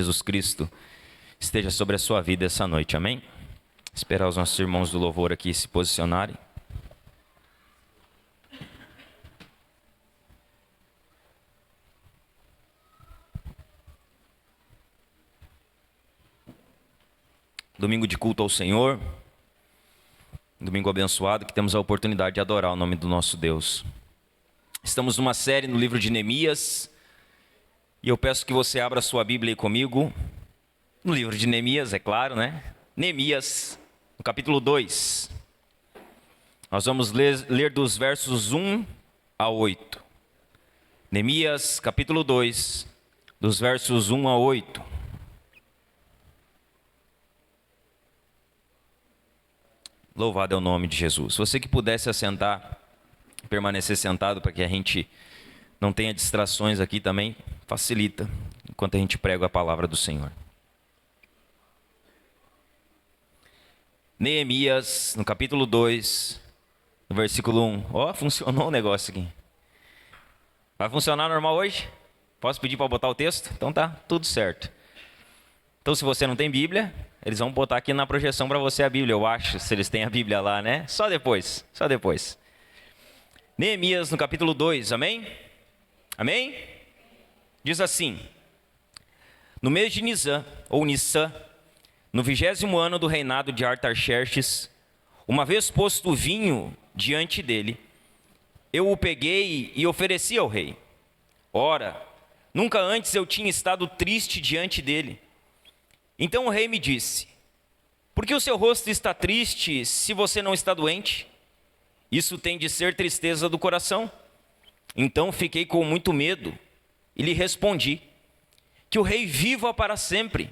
Jesus Cristo esteja sobre a sua vida essa noite, amém? Esperar os nossos irmãos do louvor aqui se posicionarem. Domingo de culto ao Senhor, domingo abençoado, que temos a oportunidade de adorar o nome do nosso Deus. Estamos numa série no livro de Neemias, e eu peço que você abra a sua Bíblia aí comigo, no livro de Neemias, é claro, né? Neemias, no capítulo 2. Nós vamos ler dos versos 1 a 8. Neemias, capítulo 2, dos versos 1 a 8. Louvado é o nome de Jesus. Se você que pudesse assentar, permanecer sentado para que a gente não tenha distrações aqui também, facilita enquanto a gente prega a palavra do Senhor. Neemias, no capítulo 2, no versículo 1. Ó, funcionou o negócio aqui. Vai funcionar normal hoje? Posso pedir para botar o texto? Então tá, tudo certo. Então se você não tem Bíblia, eles vão botar aqui na projeção para você a Bíblia, eu acho, se eles têm a Bíblia lá, né? Só depois. Neemias, no capítulo 2, amém? Amém? Diz assim: no mês de Nisan, ou Nissan, no 20º ano do reinado de Artaxerxes, uma vez posto o vinho diante dele, eu o peguei e ofereci ao rei. Ora, nunca antes eu tinha estado triste diante dele. Então o rei me disse: por que o seu rosto está triste se você não está doente? Isso tem de ser tristeza do coração. Então fiquei com muito medo e lhe respondi: que o rei viva para sempre.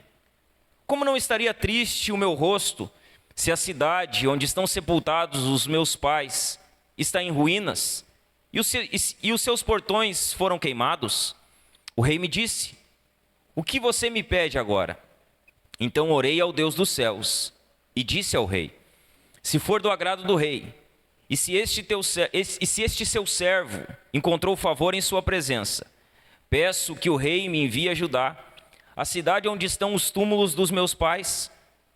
Como não estaria triste o meu rosto se a cidade onde estão sepultados os meus pais está em ruínas e os seus portões foram queimados? O rei me disse: o que você me pede agora? Então orei ao Deus dos céus e disse ao rei: se for do agrado do rei, e se este seu servo encontrou favor em sua presença, peço que o rei me envie a Judá, a cidade onde estão os túmulos dos meus pais,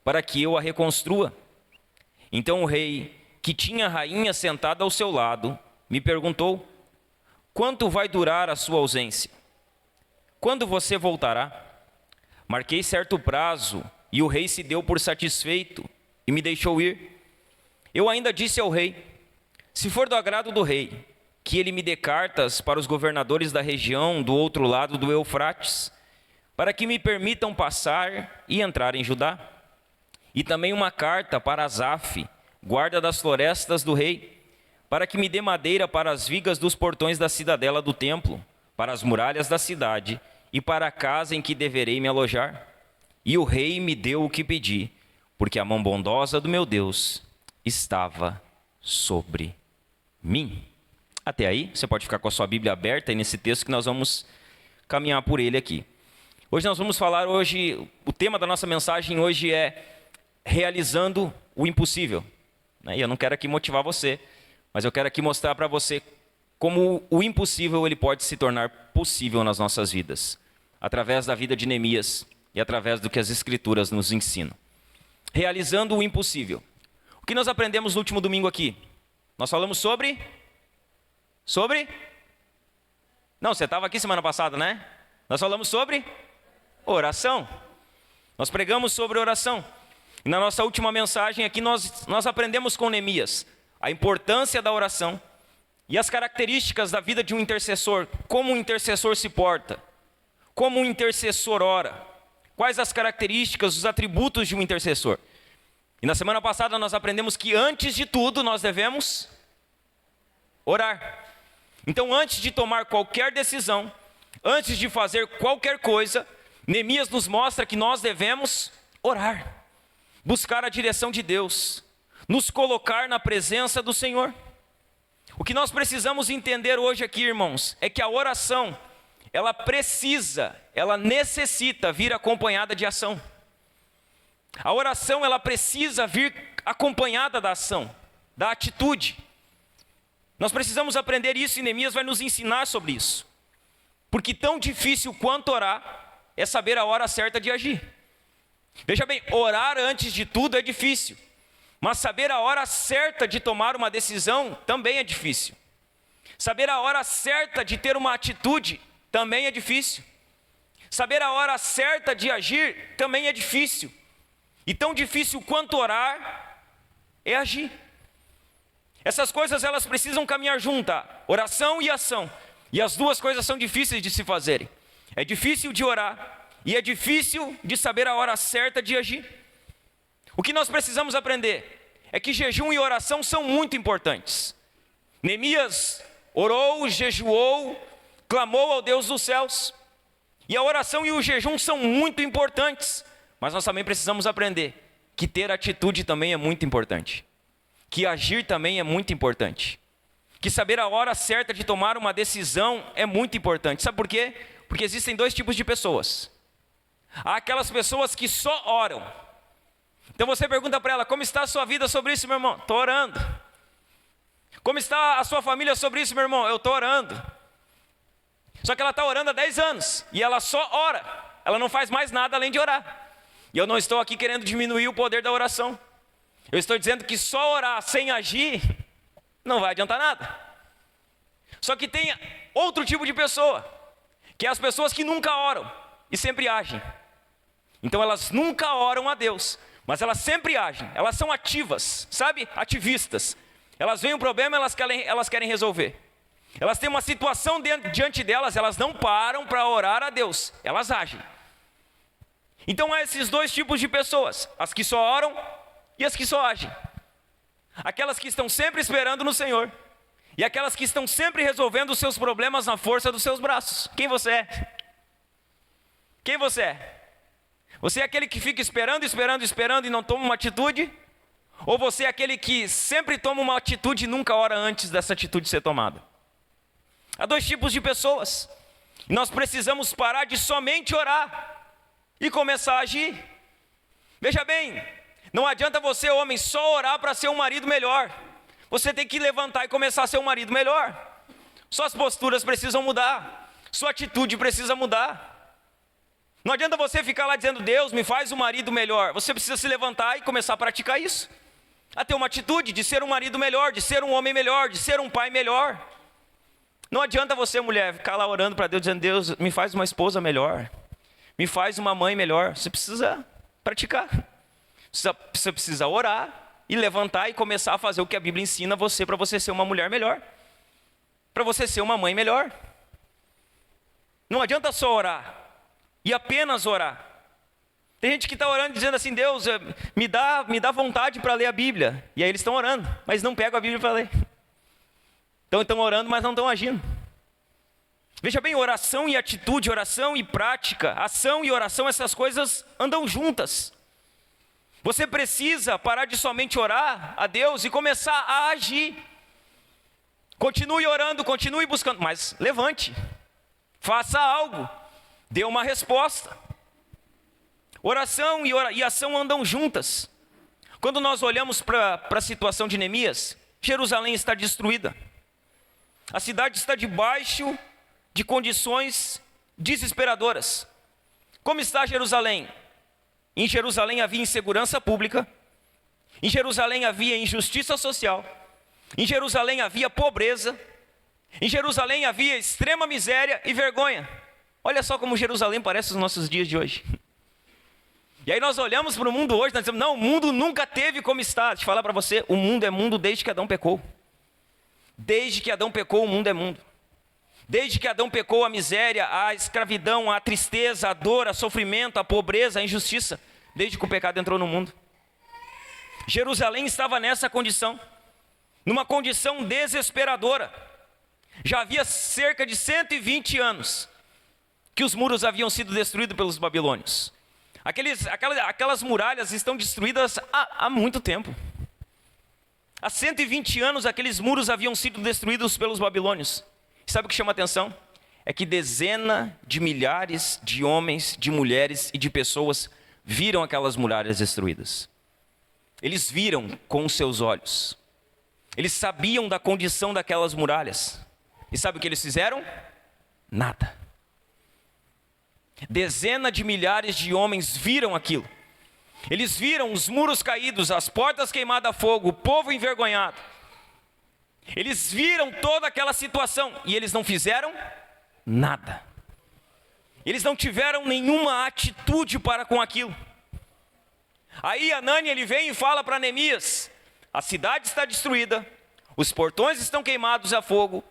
para que eu a reconstrua. Então o rei, que tinha a rainha sentada ao seu lado, me perguntou: quanto vai durar a sua ausência? Quando você voltará? Marquei certo prazo, e o rei se deu por satisfeito e me deixou ir. Eu ainda disse ao rei: se for do agrado do rei, que ele me dê cartas para os governadores da região do outro lado do Eufrates, para que me permitam passar e entrar em Judá. E também uma carta para Asaf, guarda das florestas do rei, para que me dê madeira para as vigas dos portões da cidadela do templo, para as muralhas da cidade e para a casa em que deverei me alojar. E o rei me deu o que pedi, porque a mão bondosa do meu Deus estava sobre mim. Até aí, você pode ficar com a sua Bíblia aberta aí nesse texto que nós vamos caminhar por ele aqui. Hoje nós vamos falar, o tema da nossa mensagem hoje é realizando o impossível. E eu não quero aqui motivar você, mas eu quero aqui mostrar para você como o impossível ele pode se tornar possível nas nossas vidas, através da vida de Neemias e através do que as Escrituras nos ensinam. Realizando o impossível. O que nós aprendemos no último domingo aqui? Nós falamos sobre? Não, você estava aqui semana passada, né? Nós falamos sobre oração. Nós pregamos sobre oração. E na nossa última mensagem aqui nós aprendemos com Neemias a importância da oração e as características da vida de um intercessor. Como um intercessor se porta. Como um intercessor ora. Quais as características, os atributos de um intercessor. E na semana passada nós aprendemos que antes de tudo nós devemos orar. Então antes de tomar qualquer decisão, antes de fazer qualquer coisa, Neemias nos mostra que nós devemos orar. Buscar a direção de Deus. Nos colocar na presença do Senhor. O que nós precisamos entender hoje aqui, irmãos, é que a oração, ela necessita vir acompanhada de ação. A oração, ela precisa vir acompanhada da ação, da atitude. Nós precisamos aprender isso e Neemias vai nos ensinar sobre isso. Porque tão difícil quanto orar é saber a hora certa de agir. Veja bem, orar antes de tudo é difícil, mas saber a hora certa de tomar uma decisão também é difícil. Saber a hora certa de ter uma atitude também é difícil. Saber a hora certa de agir também é difícil. E tão difícil quanto orar é agir. Essas coisas elas precisam caminhar juntas, oração e ação. E as duas coisas são difíceis de se fazerem. É difícil de orar e é difícil de saber a hora certa de agir. O que nós precisamos aprender é que jejum e oração são muito importantes. Neemias orou, jejuou, clamou ao Deus dos céus. E a oração e o jejum são muito importantes. Mas nós também precisamos aprender que ter atitude também é muito importante. Que agir também é muito importante. Que saber a hora certa de tomar uma decisão é muito importante. Sabe por quê? Porque existem dois tipos de pessoas. Há aquelas pessoas que só oram. Então você pergunta para ela, como está a sua vida sobre isso, meu irmão? Estou orando. Como está a sua família sobre isso, meu irmão? Eu estou orando. Só que ela está orando há 10 anos. E ela só ora. Ela não faz mais nada além de orar. E eu não estou aqui querendo diminuir o poder da oração. Eu estou dizendo que só orar sem agir não vai adiantar nada. Só que tem outro tipo de pessoa, que é as pessoas que nunca oram e sempre agem. Então elas nunca oram a Deus, mas elas sempre agem. Elas são ativas, sabe? Ativistas. Elas veem um problema, elas querem resolver. Elas têm uma situação diante delas, elas não param para orar a Deus, elas agem. Então há esses dois tipos de pessoas, as que só oram e as que só agem. Aquelas que estão sempre esperando no Senhor e aquelas que estão sempre resolvendo os seus problemas na força dos seus braços. Quem você é? Quem você é? Você é aquele que fica esperando e não toma uma atitude? Ou você é aquele que sempre toma uma atitude e nunca ora antes dessa atitude ser tomada? Há dois tipos de pessoas. E nós precisamos parar de somente orar e começar a agir. Veja bem, não adianta você, homem, só orar para ser um marido melhor. Você tem que levantar e começar a ser um marido melhor. Suas posturas precisam mudar. Sua atitude precisa mudar. Não adianta você ficar lá dizendo, Deus, me faz um marido melhor. Você precisa se levantar e começar a praticar isso. A ter uma atitude de ser um marido melhor, de ser um homem melhor, de ser um pai melhor. Não adianta você, mulher, ficar lá orando para Deus, dizendo, Deus, me faz uma esposa melhor. Me faz uma mãe melhor. Você precisa praticar. Você precisa orar e levantar e começar a fazer o que a Bíblia ensina você, para você ser uma mulher melhor. Para você ser uma mãe melhor. Não adianta só orar e apenas orar. Tem gente que está orando dizendo assim, Deus, me dá vontade para ler a Bíblia. E aí eles estão orando, mas não pegam a Bíblia para ler. Então estão orando, mas não estão agindo. Veja bem, oração e atitude, oração e prática, ação e oração, essas coisas andam juntas. Você precisa parar de somente orar a Deus e começar a agir. Continue orando, continue buscando, mas levante, faça algo, dê uma resposta. Oração e ação andam juntas. Quando nós olhamos para a situação de Neemias, Jerusalém está destruída. A cidade está debaixo de condições desesperadoras. Como está Jerusalém? Em Jerusalém havia insegurança pública. Em Jerusalém havia injustiça social. Em Jerusalém havia pobreza. Em Jerusalém havia extrema miséria e vergonha. Olha só como Jerusalém parece os nossos dias de hoje. E aí nós olhamos para o mundo hoje, nós dizemos, não, o mundo nunca teve como está. Deixa eu falar para você, o mundo é mundo desde que Adão pecou. Desde que Adão pecou, o mundo é mundo. Desde que Adão pecou, a miséria, a escravidão, a tristeza, a dor, o sofrimento, a pobreza, a injustiça. Desde que o pecado entrou no mundo. Jerusalém estava nessa condição. Numa condição desesperadora. Já havia cerca de 120 anos que os muros haviam sido destruídos pelos babilônios. Aquelas muralhas estão destruídas há muito tempo. Há 120 anos aqueles muros haviam sido destruídos pelos babilônios. E sabe o que chama a atenção? É que dezenas de milhares de homens, de mulheres e de pessoas viram aquelas muralhas destruídas. Eles viram com os seus olhos. Eles sabiam da condição daquelas muralhas. E sabe o que eles fizeram? Nada. Dezenas de milhares de homens viram aquilo. Eles viram os muros caídos, as portas queimadas a fogo, o povo envergonhado. Eles viram toda aquela situação e eles não fizeram nada. Eles não tiveram nenhuma atitude para com aquilo. Aí Anani ele vem e fala para Neemias: a cidade está destruída, os portões estão queimados a fogo,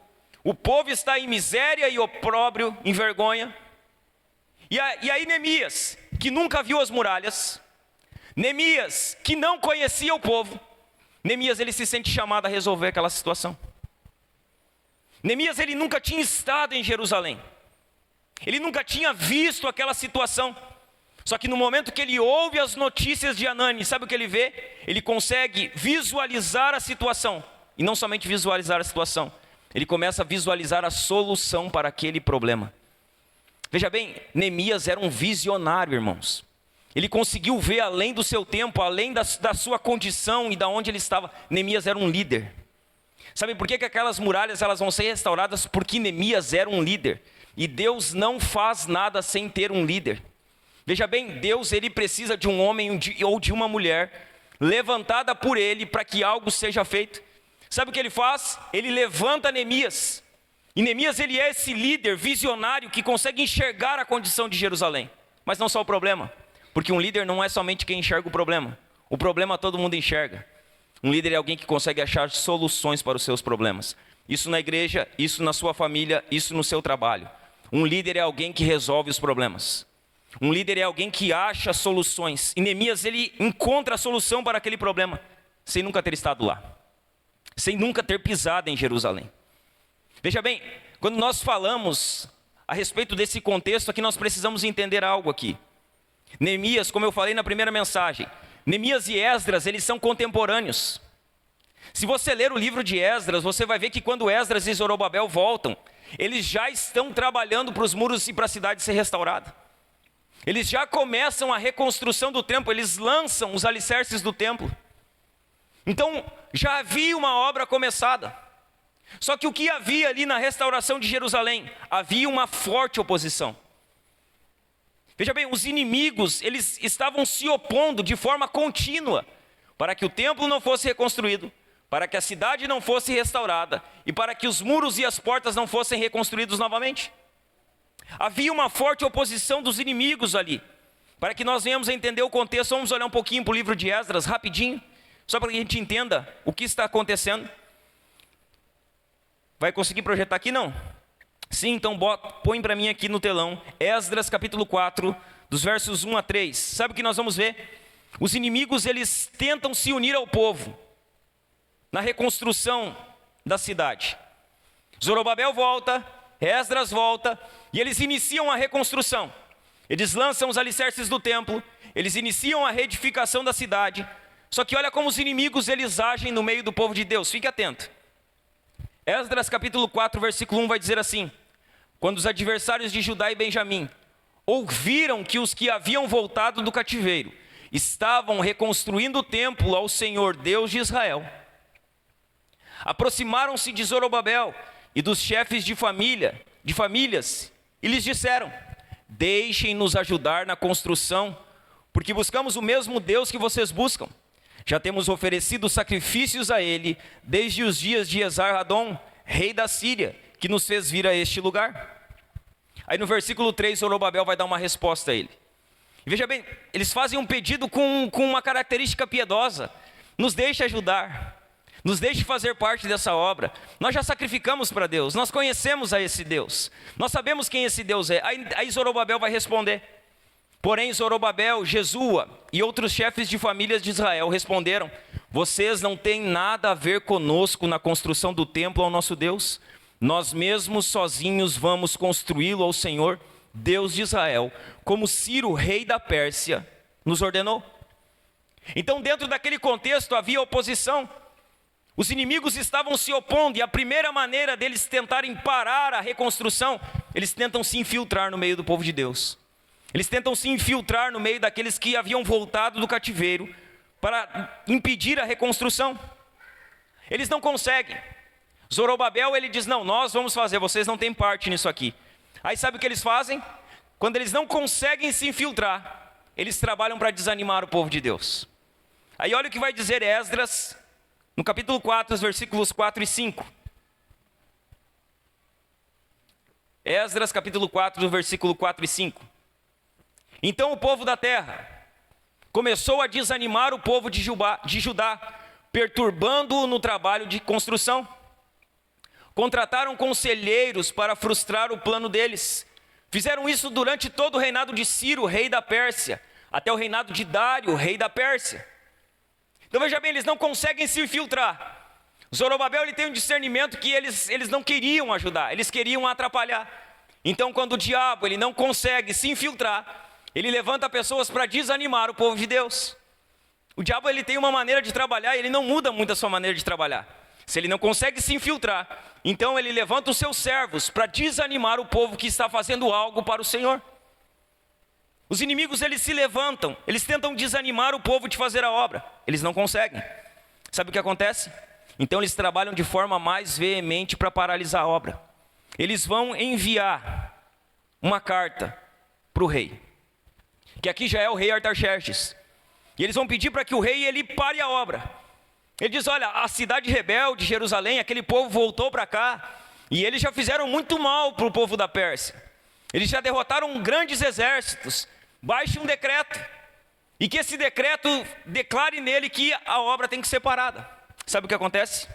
o povo está em miséria e opróbrio, em vergonha. E aí Neemias, que nunca viu as muralhas, Neemias, que não conhecia o povo, Neemias ele se sente chamado a resolver aquela situação. Neemias ele nunca tinha estado em Jerusalém, ele nunca tinha visto aquela situação. Só que no momento que ele ouve as notícias de Anani, sabe o que ele vê? Ele consegue visualizar a situação. E não somente visualizar a situação, ele começa a visualizar a solução para aquele problema. Veja bem, Neemias era um visionário, irmãos. Ele conseguiu ver além do seu tempo, além da sua condição e da onde ele estava. Neemias era um líder. Sabe por que aquelas muralhas elas vão ser restauradas? Porque Neemias era um líder. E Deus não faz nada sem ter um líder. Veja bem, Deus ele precisa de um homem ou de uma mulher levantada por ele para que algo seja feito. Sabe o que ele faz? Ele levanta Neemias. E Neemias ele é esse líder visionário que consegue enxergar a condição de Jerusalém. Mas não só o problema, porque um líder não é somente quem enxerga o problema todo mundo enxerga. Um líder é alguém que consegue achar soluções para os seus problemas. Isso na igreja, isso na sua família, isso no seu trabalho. Um líder é alguém que resolve os problemas. Um líder é alguém que acha soluções. E Neemias ele encontra a solução para aquele problema, sem nunca ter estado lá, sem nunca ter pisado em Jerusalém. Veja bem, quando nós falamos a respeito desse contexto aqui, nós precisamos entender algo aqui. Neemias, como eu falei na primeira mensagem, Neemias e Esdras, eles são contemporâneos. Se você ler o livro de Esdras, você vai ver que quando Esdras e Zorobabel voltam, eles já estão trabalhando para os muros e para a cidade ser restaurada. Eles já começam a reconstrução do templo, eles lançam os alicerces do templo. Então, já havia uma obra começada. Só que o que havia ali na restauração de Jerusalém? Havia uma forte oposição. Veja bem, os inimigos, eles estavam se opondo de forma contínua para que o templo não fosse reconstruído, para que a cidade não fosse restaurada e para que os muros e as portas não fossem reconstruídos novamente. Havia uma forte oposição dos inimigos ali. Para que nós venhamos a entender o contexto, vamos olhar um pouquinho para o livro de Esdras, rapidinho, só para que a gente entenda o que está acontecendo. Vai conseguir projetar aqui, não? Sim, então põe para mim aqui no telão, Esdras capítulo 4, dos versos 1 a 3. Sabe o que nós vamos ver? Os inimigos, eles tentam se unir ao povo, na reconstrução da cidade. Zorobabel volta, Esdras volta, e eles iniciam a reconstrução. Eles lançam os alicerces do templo, eles iniciam a reedificação da cidade. Só que olha como os inimigos, eles agem no meio do povo de Deus, fique atento. Esdras capítulo 4, versículo 1 vai dizer assim: quando os adversários de Judá e Benjamim ouviram que os que haviam voltado do cativeiro estavam reconstruindo o templo ao Senhor Deus de Israel, aproximaram-se de Zorobabel e dos chefes de famílias, e lhes disseram: deixem-nos ajudar na construção, porque buscamos o mesmo Deus que vocês buscam. Já temos oferecido sacrifícios a ele desde os dias de Esar-Hadon, rei da Síria, que nos fez vir a este lugar. Aí no versículo 3, Zorobabel vai dar uma resposta a ele. E veja bem, eles fazem um pedido com uma característica piedosa: nos deixe ajudar, nos deixe fazer parte dessa obra. Nós já sacrificamos para Deus, nós conhecemos a esse Deus, nós sabemos quem esse Deus é. Aí Zorobabel vai responder. Porém Zorobabel, Jesua e outros chefes de famílias de Israel responderam: vocês não têm nada a ver conosco na construção do templo ao nosso Deus. Nós mesmos sozinhos vamos construí-lo ao Senhor, Deus de Israel, como Ciro, rei da Pérsia, nos ordenou. Então, dentro daquele contexto havia oposição. Os inimigos estavam se opondo, e a primeira maneira deles tentarem parar a reconstrução, eles tentam se infiltrar no meio do povo de Deus. Eles tentam se infiltrar no meio daqueles que haviam voltado do cativeiro para impedir a reconstrução. Eles não conseguem. Zorobabel, ele diz: não, nós vamos fazer, vocês não têm parte nisso aqui. Aí sabe o que eles fazem? quando eles não conseguem se infiltrar, eles trabalham para desanimar o povo de Deus. Aí olha o que vai dizer Esdras, no capítulo 4, os versículos 4 e 5. Esdras, capítulo 4, do versículo 4 e 5. Então o povo da terra começou a desanimar o povo de Judá, perturbando-o no trabalho de construção. Contrataram conselheiros para frustrar o plano deles. Fizeram isso durante todo o reinado de Ciro, rei da Pérsia, até o reinado de Dário, rei da Pérsia. Então veja bem, eles não conseguem se infiltrar. Zorobabel ele tem um discernimento que eles não queriam ajudar, eles queriam atrapalhar. Então quando o diabo ele não consegue se infiltrar, ele levanta pessoas para desanimar o povo de Deus. O diabo ele tem uma maneira de trabalhar e ele não muda muito a sua maneira de trabalhar. Se ele não consegue se infiltrar, então ele levanta os seus servos para desanimar o povo que está fazendo algo para o Senhor. Os inimigos eles se levantam, eles tentam desanimar o povo de fazer a obra. Eles não conseguem. Sabe o que acontece? Então eles trabalham de forma mais veemente para paralisar a obra. Eles vão enviar uma carta para o rei, que aqui já é o rei Artaxerxes. E eles vão pedir para que o rei ele pare a obra. Ele diz, olha, a cidade rebelde, Jerusalém, aquele povo voltou para cá, e eles já fizeram muito mal para o povo da Pérsia. Eles já derrotaram grandes exércitos. Baixe um decreto, e que esse decreto declare nele que a obra tem que ser parada. Sabe o que acontece?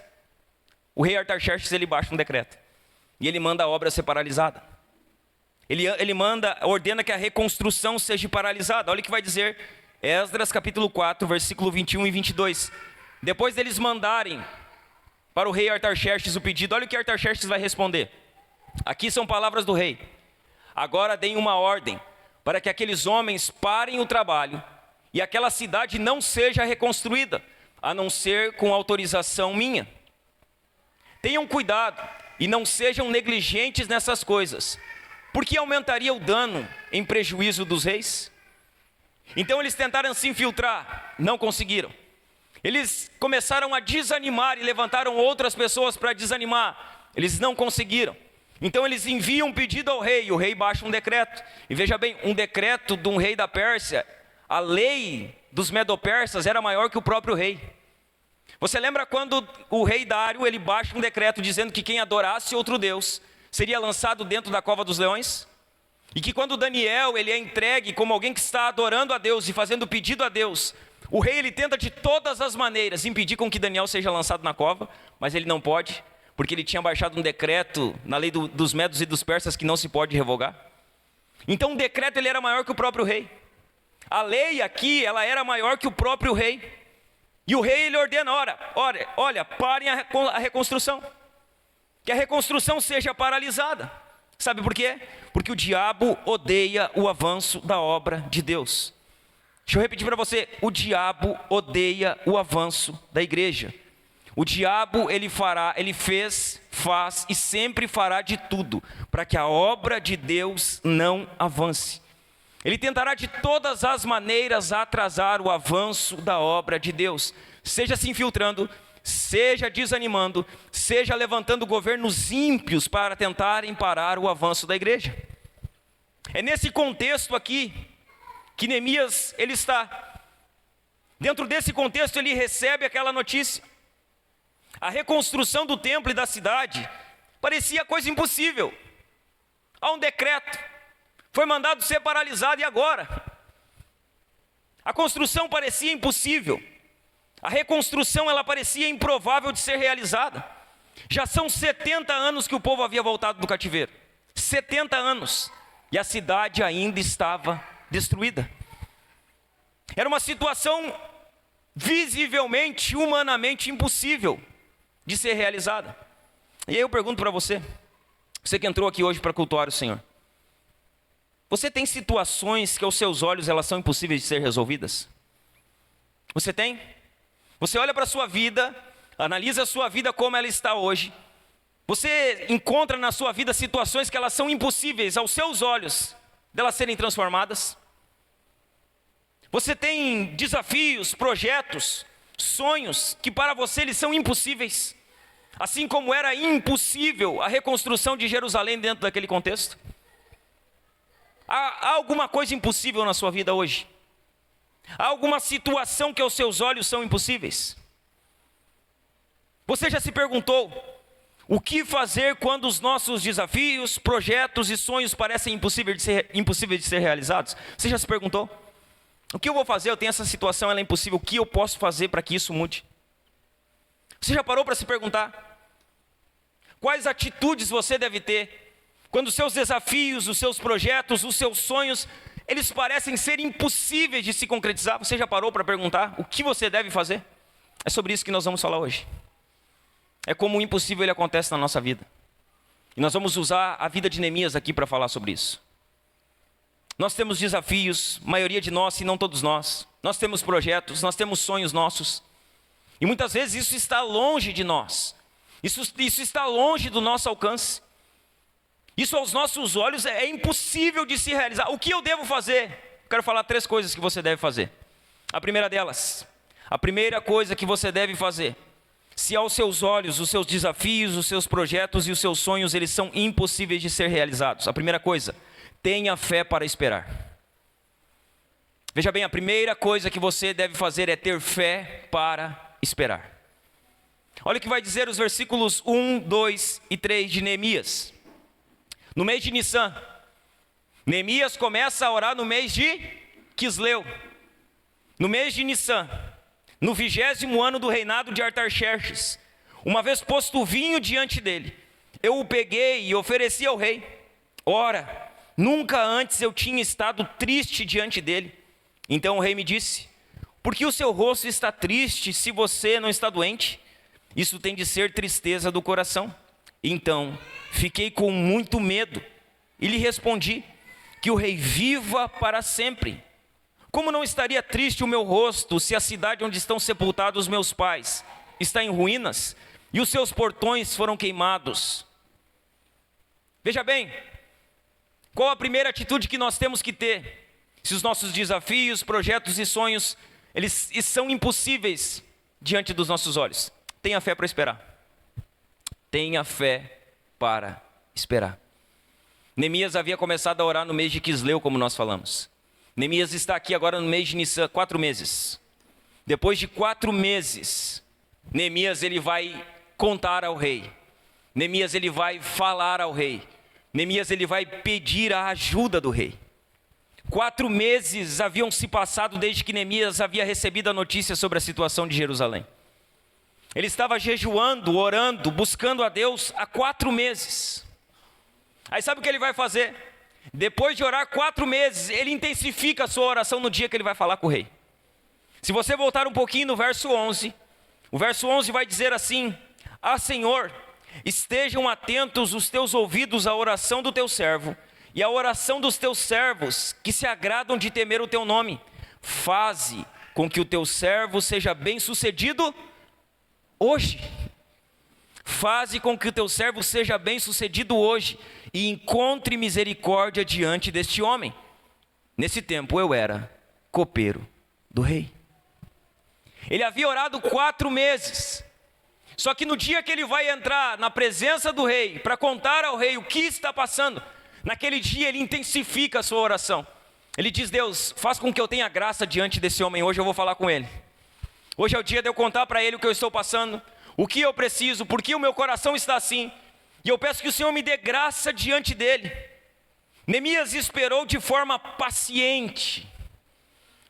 O rei Artaxerxes ele baixa um decreto, e ele manda a obra ser paralisada. Ele ordena que a reconstrução seja paralisada. Olha o que vai dizer Esdras capítulo 4, versículo 21 e 22. Depois deles mandarem para o rei Artaxerxes o pedido, olha o que Artaxerxes vai responder. Aqui são palavras do rei. Agora deem uma ordem para que aqueles homens parem o trabalho e aquela cidade não seja reconstruída, a não ser com autorização minha. Tenham cuidado e não sejam negligentes nessas coisas, porque aumentaria o dano em prejuízo dos reis. Então eles tentaram se infiltrar, não conseguiram. Eles começaram a desanimar e levantaram outras pessoas para desanimar. Eles não conseguiram. Então eles enviam um pedido ao rei, e o rei baixa um decreto. E veja bem, um decreto de um rei da Pérsia, a lei dos medo-persas era maior que o próprio rei. Você lembra quando o rei Dário, ele baixa um decreto dizendo que quem adorasse outro Deus seria lançado dentro da cova dos leões? E que quando Daniel ele é entregue como alguém que está adorando a Deus e fazendo pedido a Deus, o rei ele tenta de todas as maneiras impedir com que Daniel seja lançado na cova, mas ele não pode, porque ele tinha baixado um decreto na lei dos medos e dos persas que não se pode revogar. Então o decreto ele era maior que o próprio rei. A lei aqui ela era maior que o próprio rei. E o rei ele ordena, olha, parem a reconstrução. Que a reconstrução seja paralisada. Sabe por quê? Porque o diabo odeia o avanço da obra de Deus. Deixa eu repetir para você, o diabo odeia o avanço da igreja. O diabo ele fez, faz e sempre fará de tudo para que a obra de Deus não avance. Ele tentará de todas as maneiras atrasar o avanço da obra de Deus, seja se infiltrando, seja desanimando, seja levantando governos ímpios para tentarem parar o avanço da igreja. É nesse contexto aqui que Neemias ele está. Dentro desse contexto ele recebe aquela notícia. A reconstrução do templo e da cidade parecia coisa impossível. Há um decreto, foi mandado ser paralisado e agora? A construção parecia impossível. A reconstrução ela parecia improvável de ser realizada. Já são 70 anos que o povo havia voltado do cativeiro. 70 anos. E a cidade ainda estava destruída. Era uma situação visivelmente, humanamente impossível de ser realizada. E aí eu pergunto para você, você que entrou aqui hoje para cultuar o Senhor, você tem situações que aos seus olhos elas são impossíveis de ser resolvidas? Você tem? Você olha para a sua vida, analisa a sua vida como ela está hoje. Você encontra na sua vida situações que elas são impossíveis aos seus olhos delas serem transformadas? Você tem desafios, projetos, sonhos que para você eles são impossíveis? Assim como era impossível a reconstrução de Jerusalém dentro daquele contexto? Há alguma coisa impossível na sua vida hoje? Há alguma situação que aos seus olhos são impossíveis? Você já se perguntou o que fazer quando os nossos desafios, projetos e sonhos parecem impossíveis de ser realizados? Você já se perguntou? O que eu vou fazer? Eu tenho essa situação, ela é impossível. O que eu posso fazer para que isso mude? Você já parou para se perguntar? Quais atitudes você deve ter quando os seus desafios, os seus projetos, os seus sonhos, eles parecem ser impossíveis de se concretizar? Você já parou para perguntar o que você deve fazer? É sobre isso que nós vamos falar hoje. É como o impossível ele acontece na nossa vida. E nós vamos usar a vida de Neemias aqui para falar sobre isso. Nós temos desafios, maioria de nós, se não todos nós. Nós temos projetos, nós temos sonhos nossos. E muitas vezes isso está longe de nós. Isso está longe do nosso alcance. Isso aos nossos olhos é impossível de se realizar. O que eu devo fazer? Quero falar 3 coisas que você deve fazer. A primeira delas, a primeira coisa que você deve fazer, se aos seus olhos, os seus desafios, os seus projetos e os seus sonhos, eles são impossíveis de ser realizados. A primeira coisa, tenha fé para esperar. Veja bem, a primeira coisa que você deve fazer é ter fé para esperar. Olha o que vai dizer os versículos 1, 2 e 3 de Neemias. No mês de Nissan, Neemias começa a orar no mês de Quisleu. No mês de Nissan, no 20º ano do reinado de Artaxerxes, uma vez posto o vinho diante dele, eu o peguei e ofereci ao rei. Ora, nunca antes eu tinha estado triste diante dele. Então o rei me disse: por que o seu rosto está triste se você não está doente? Isso tem de ser tristeza do coração. Então fiquei com muito medo e lhe respondi: que o rei viva para sempre. Como não estaria triste o meu rosto se a cidade onde estão sepultados meus pais está em ruínas e os seus portões foram queimados? Veja bem, qual a primeira atitude que nós temos que ter? Se os nossos desafios, projetos e sonhos, eles são impossíveis diante dos nossos olhos, tenha fé para esperar. Tenha fé para esperar. Neemias havia começado a orar no mês de Quisleu, como nós falamos. Neemias está aqui agora no mês de Nissan, 4 meses. Depois de 4 meses, Neemias ele vai contar ao rei. Neemias ele vai falar ao rei. Neemias ele vai pedir a ajuda do rei. 4 meses haviam se passado desde que Neemias havia recebido a notícia sobre a situação de Jerusalém. Ele estava jejuando, orando, buscando a Deus há 4 meses. Aí sabe o que ele vai fazer? Depois de orar 4 meses, ele intensifica a sua oração no dia que ele vai falar com o rei. Se você voltar um pouquinho no verso 11, o verso 11 vai dizer assim: ah, Senhor, estejam atentos os teus ouvidos à oração do teu servo e à oração dos teus servos que se agradam de temer o teu nome. Faze com que o teu servo seja bem-sucedido hoje. Faze com que o teu servo seja bem-sucedido hoje e encontre misericórdia diante deste homem. Nesse tempo eu era copeiro do rei. Ele havia orado 4 meses. Só que no dia que ele vai entrar na presença do rei, para contar ao rei o que está passando, naquele dia ele intensifica a sua oração. Ele diz: Deus, faz com que eu tenha graça diante desse homem, hoje eu vou falar com ele. Hoje é o dia de eu contar para ele o que eu estou passando, o que eu preciso, porque o meu coração está assim. E eu peço que o Senhor me dê graça diante dele. Neemias esperou de forma paciente.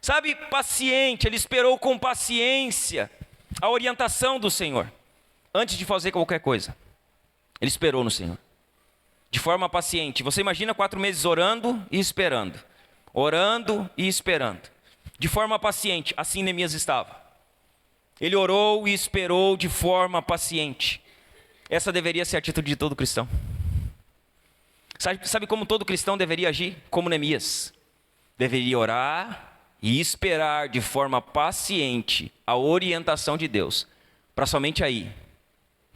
Sabe, paciente, ele esperou com paciência a orientação do Senhor. Antes de fazer qualquer coisa, ele esperou no Senhor. De forma paciente. Você imagina 4 meses orando e esperando. Orando e esperando. De forma paciente, assim Neemias estava. Ele orou e esperou de forma paciente. Essa deveria ser a atitude de todo cristão. Sabe como todo cristão deveria agir? Como Neemias. Deveria orar e esperar de forma paciente a orientação de Deus, para somente aí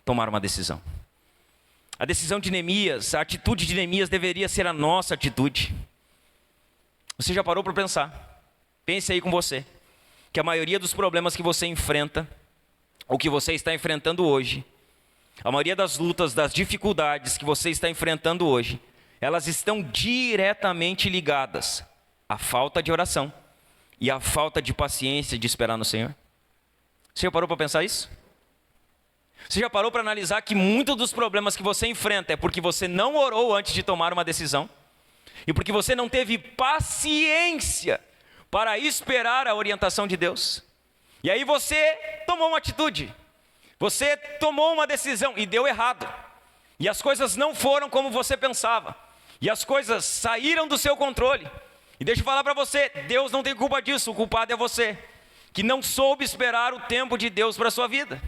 tomar uma decisão. A decisão de Neemias, a atitude de Neemias deveria ser a nossa atitude. Você já parou para pensar? Pense aí com você, que a maioria dos problemas que você enfrenta, ou que você está enfrentando hoje, a maioria das lutas, das dificuldades que você está enfrentando hoje, elas estão diretamente ligadas à falta de oração e à falta de paciência de esperar no Senhor. Você já parou para pensar isso? Você já parou para analisar que muitos dos problemas que você enfrenta é porque você não orou antes de tomar uma decisão? E porque você não teve paciência para esperar a orientação de Deus? E aí você tomou uma atitude, você tomou uma decisão e deu errado. E as coisas não foram como você pensava. E as coisas saíram do seu controle. E deixa eu falar para você, Deus não tem culpa disso, o culpado é você, que não soube esperar o tempo de Deus para a sua vida.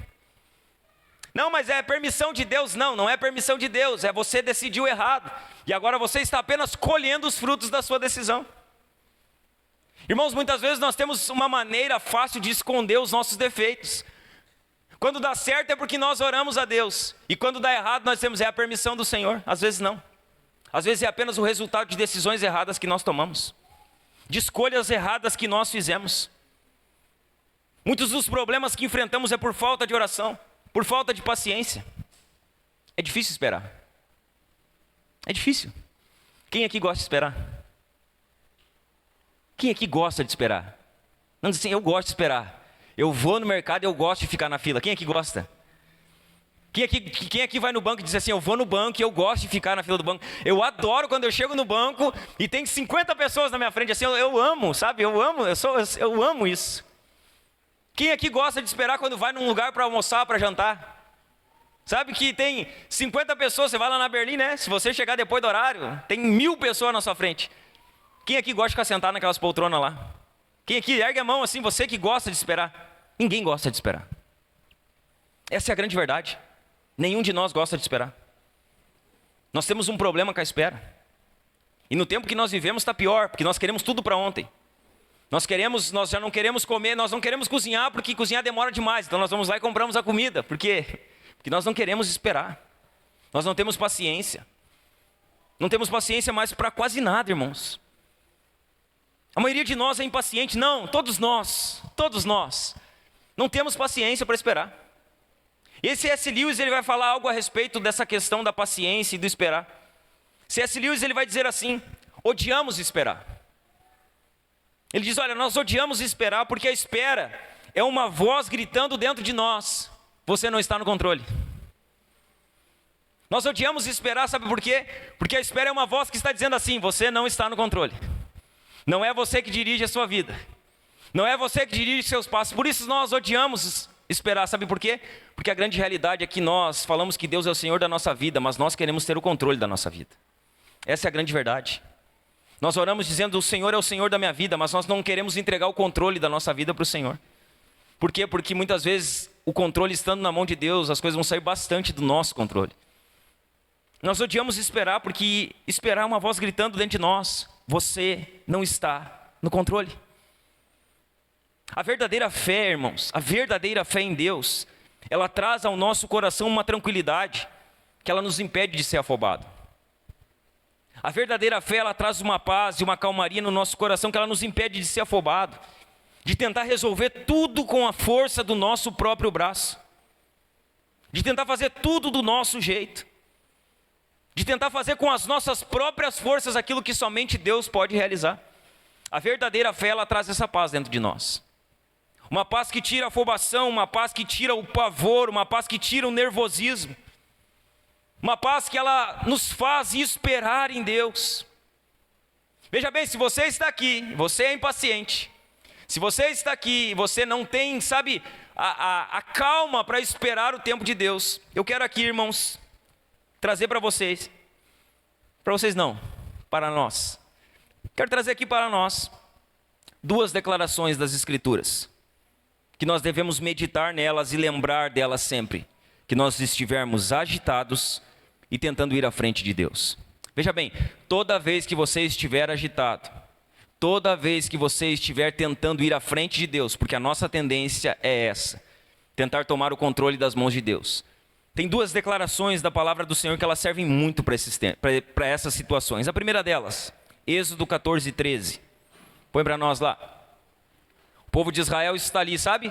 Não, mas é permissão de Deus. Não, não é permissão de Deus, é você decidiu errado. E agora você está apenas colhendo os frutos da sua decisão. Irmãos, muitas vezes nós temos uma maneira fácil de esconder os nossos defeitos. Quando dá certo é porque nós oramos a Deus. E quando dá errado nós temos a permissão do Senhor. Às vezes não. Às vezes é apenas o resultado de decisões erradas que nós tomamos. De escolhas erradas que nós fizemos. Muitos dos problemas que enfrentamos é por falta de oração. Por falta de paciência. É difícil esperar. É difícil. Quem aqui gosta de esperar? Quem aqui gosta de esperar? Não diz assim, eu gosto de esperar. Eu vou no mercado e eu gosto de ficar na fila. Quem aqui gosta? Quem aqui vai no banco e diz assim, eu vou no banco e eu gosto de ficar na fila do banco. Eu adoro quando eu chego no banco e tem 50 pessoas na minha frente, assim, eu amo, sabe? Eu amo isso. Quem aqui gosta de esperar quando vai num lugar para almoçar, para jantar? Sabe que tem 50 pessoas, você vai lá na Berlim, né? Se você chegar depois do horário, tem 1000 pessoas na sua frente. Quem aqui gosta de ficar sentado naquelas poltronas lá? Quem aqui ergue a mão assim, você que gosta de esperar? Ninguém gosta de esperar. Essa é a grande verdade. Nenhum de nós gosta de esperar. Nós temos um problema com a espera. E no tempo que nós vivemos está pior, porque nós queremos tudo para ontem. Nós já não queremos comer, nós não queremos cozinhar, porque cozinhar demora demais. Então nós vamos lá e compramos a comida. Por quê? Porque nós não queremos esperar. Nós não temos paciência. Não temos paciência mais para quase nada, irmãos. A maioria de nós é impaciente. Não, todos nós não temos paciência para esperar. Esse C.S. Lewis ele vai falar algo a respeito dessa questão da paciência e do esperar. C.S. Lewis ele vai dizer assim, odiamos esperar. Ele diz, olha, nós odiamos esperar porque a espera é uma voz gritando dentro de nós, você não está no controle. Nós odiamos esperar, sabe por quê? Porque a espera é uma voz que está dizendo assim, você não está no controle. Não é você que dirige a sua vida. Não é você que dirige seus passos. Por isso nós odiamos esperar, sabe por quê? Porque a grande realidade é que nós falamos que Deus é o Senhor da nossa vida, mas nós queremos ter o controle da nossa vida. Essa é a grande verdade. Nós oramos dizendo, o Senhor é o Senhor da minha vida, mas nós não queremos entregar o controle da nossa vida para o Senhor. Por quê? Porque muitas vezes o controle estando na mão de Deus, as coisas vão sair bastante do nosso controle. Nós odiamos esperar, porque esperar é uma voz gritando dentro de nós, você não está no controle. A verdadeira fé, irmãos, a verdadeira fé em Deus, ela traz ao nosso coração uma tranquilidade que ela nos impede de ser afobado. A verdadeira fé, ela traz uma paz e uma calmaria no nosso coração que ela nos impede de ser afobado, de tentar resolver tudo com a força do nosso próprio braço, de tentar fazer tudo do nosso jeito, de tentar fazer com as nossas próprias forças aquilo que somente Deus pode realizar. A verdadeira fé, ela traz essa paz dentro de nós. Uma paz que tira a afobação, uma paz que tira o pavor, uma paz que tira o nervosismo. Uma paz que ela nos faz esperar em Deus. Veja bem, se você está aqui, você é impaciente. Se você está aqui e você não tem, sabe, a calma para esperar o tempo de Deus. Eu quero aqui, irmãos, trazer para vocês não, para nós. Quero trazer aqui para nós 2 declarações das Escrituras, que nós devemos meditar nelas e lembrar delas sempre, que nós estivermos agitados e tentando ir à frente de Deus. Veja bem, toda vez que você estiver agitado, toda vez que você estiver tentando ir à frente de Deus, porque a nossa tendência é essa, tentar tomar o controle das mãos de Deus. Tem 2 declarações da palavra do Senhor que elas servem muito para essas situações. A primeira delas, Êxodo 14:13. Põe para nós lá. O povo de Israel está ali, sabe?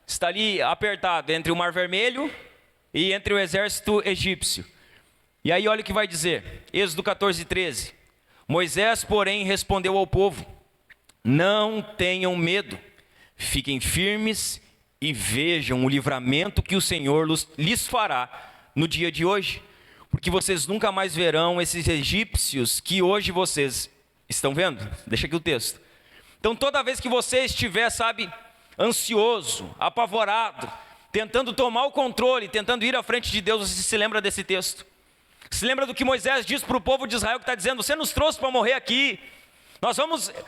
Está ali apertado entre o Mar Vermelho e entre o exército egípcio. E aí olha o que vai dizer, Êxodo 14:13. Moisés, porém, respondeu ao povo: não tenham medo, fiquem firmes e vejam o livramento que o Senhor lhes fará no dia de hoje, porque vocês nunca mais verão esses egípcios que hoje vocês estão vendo. Deixa aqui o texto. Então toda vez que você estiver, ansioso, apavorado, tentando tomar o controle, tentando ir à frente de Deus, você se lembra desse texto. Se lembra do que Moisés diz para o povo de Israel, que está dizendo: você nos trouxe para morrer aqui,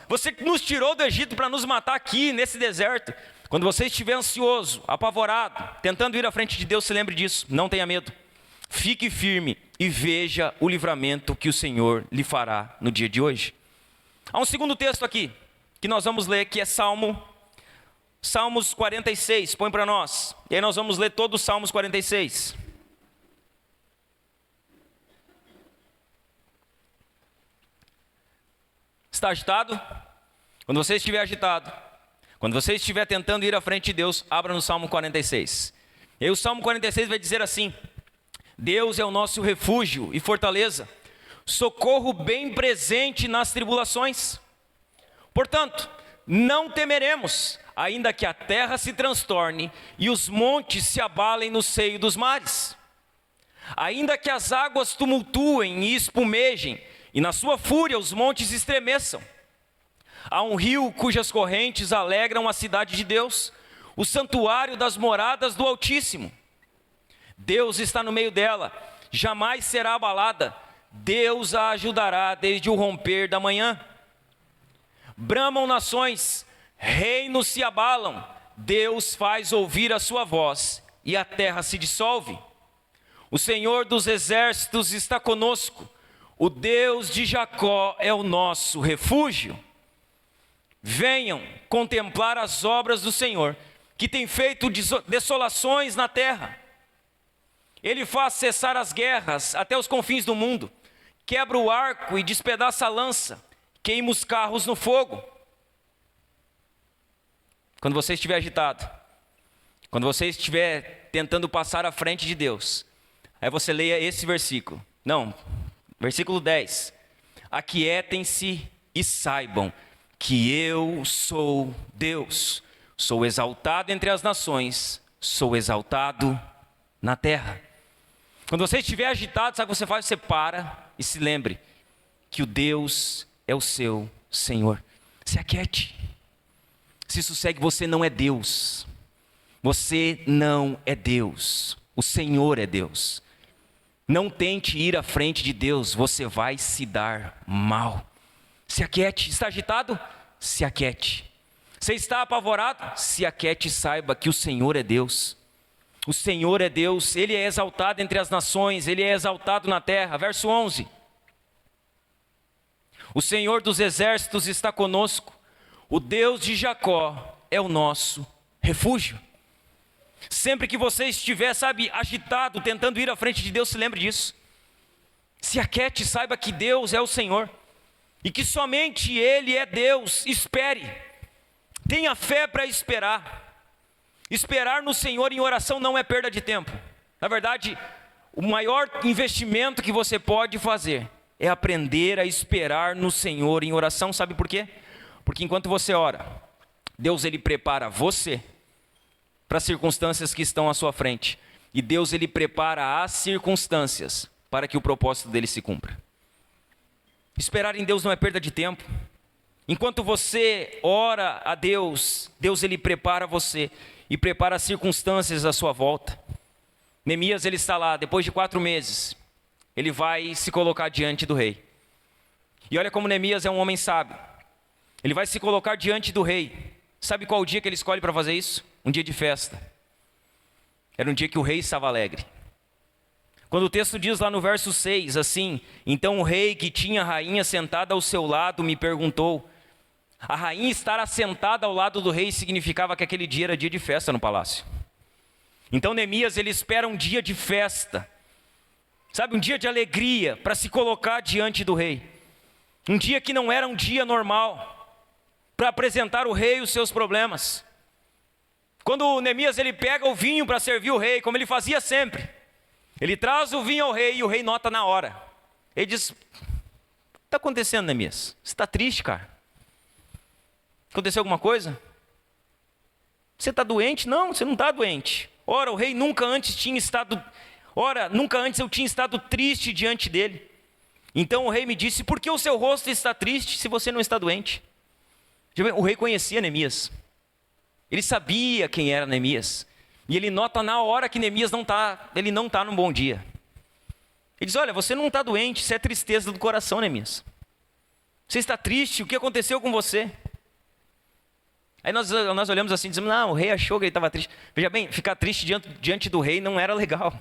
você nos tirou do Egito para nos matar aqui, nesse deserto. Quando você estiver ansioso, apavorado, tentando ir à frente de Deus, se lembre disso, não tenha medo. Fique firme e veja o livramento que o Senhor lhe fará no dia de hoje. Há um segundo texto aqui, que nós vamos ler, que é Salmos 46, põe para nós. E aí nós vamos ler todo o Salmos 46. Está agitado? Quando você estiver agitado, quando você estiver tentando ir à frente de Deus, abra no Salmo 46. E aí o Salmo 46 vai dizer assim: Deus é o nosso refúgio e fortaleza, socorro bem presente nas tribulações. Portanto, não temeremos, ainda que a terra se transtorne e os montes se abalem no seio dos mares. Ainda que as águas tumultuem e espumejem, e na sua fúria os montes estremeçam. Há um rio cujas correntes alegram a cidade de Deus, o santuário das moradas do Altíssimo. Deus está no meio dela, jamais será abalada. Deus a ajudará desde o romper da manhã. Bramam nações, reinos se abalam. Deus faz ouvir a sua voz e a terra se dissolve. O Senhor dos exércitos está conosco. O Deus de Jacó é o nosso refúgio. Venham contemplar as obras do Senhor, que tem feito desolações na terra. Ele faz cessar as guerras até os confins do mundo, quebra o arco e despedaça a lança, queima os carros no fogo. Quando você estiver agitado, quando você estiver tentando passar à frente de Deus, aí você leia esse versículo. Não, versículo 10. Aquietem-se e saibam que eu sou Deus. Sou exaltado entre as nações, sou exaltado na terra. Quando você estiver agitado, sabe o que você faz? Você para e se lembre que o Deus é o seu Senhor. Se aquiete. Se sossegue, você não é Deus. Você não é Deus. O Senhor é Deus. Não tente ir à frente de Deus, você vai se dar mal. Se aquiete. Está agitado? Se aquiete. Você está apavorado? Se aquiete e saiba que o Senhor é Deus. O Senhor é Deus, Ele é exaltado entre as nações, Ele é exaltado na terra. Verso 11. O Senhor dos exércitos está conosco. O Deus de Jacó é o nosso refúgio. Sempre que você estiver, agitado, tentando ir à frente de Deus, se lembre disso. Se aquiete, saiba que Deus é o Senhor. E que somente Ele é Deus. Espere. Tenha fé para esperar. Esperar no Senhor em oração não é perda de tempo. Na verdade, o maior investimento que você pode fazer é aprender a esperar no Senhor em oração. Sabe por quê? Porque enquanto você ora, Deus Ele prepara você para as circunstâncias que estão à sua frente. E Deus Ele prepara as circunstâncias para que o propósito dele se cumpra. Esperar em Deus não é perda de tempo. Enquanto você ora a Deus, Deus Ele prepara você e prepara as circunstâncias à sua volta. Neemias, ele está lá, depois de 4 meses, ele vai se colocar diante do rei. E olha como Neemias é um homem sábio. Ele vai se colocar diante do rei. Sabe qual o dia que ele escolhe para fazer isso? Um dia de festa. Era um dia que o rei estava alegre. Quando o texto diz lá no verso 6, assim: então o rei, que tinha a rainha sentada ao seu lado, me perguntou. A rainha estar assentada ao lado do rei significava que aquele dia era dia de festa no palácio. Então Neemias, ele espera um dia de festa, um dia de alegria para se colocar diante do rei. Um dia que não era um dia normal, para apresentar ao rei os seus problemas. Quando Neemias, ele pega o vinho para servir o rei, como ele fazia sempre, Ele traz o vinho ao rei e o rei nota na hora. Ele diz: o que está acontecendo, Neemias? Você está triste, cara? Aconteceu alguma coisa? Você está doente? Não, você não está doente. Ora, o rei nunca antes eu tinha estado triste diante dele. Então o rei me disse: por que o seu rosto está triste se você não está doente? O rei conhecia Neemias. Ele sabia quem era Neemias. E ele nota na hora que Neemias não está num bom dia. Ele diz: olha, você não está doente, isso é tristeza do coração, Neemias. Você está triste, o que aconteceu com você? Aí nós olhamos assim e dizemos: não, o rei achou que ele estava triste. Veja bem, ficar triste diante do rei não era legal.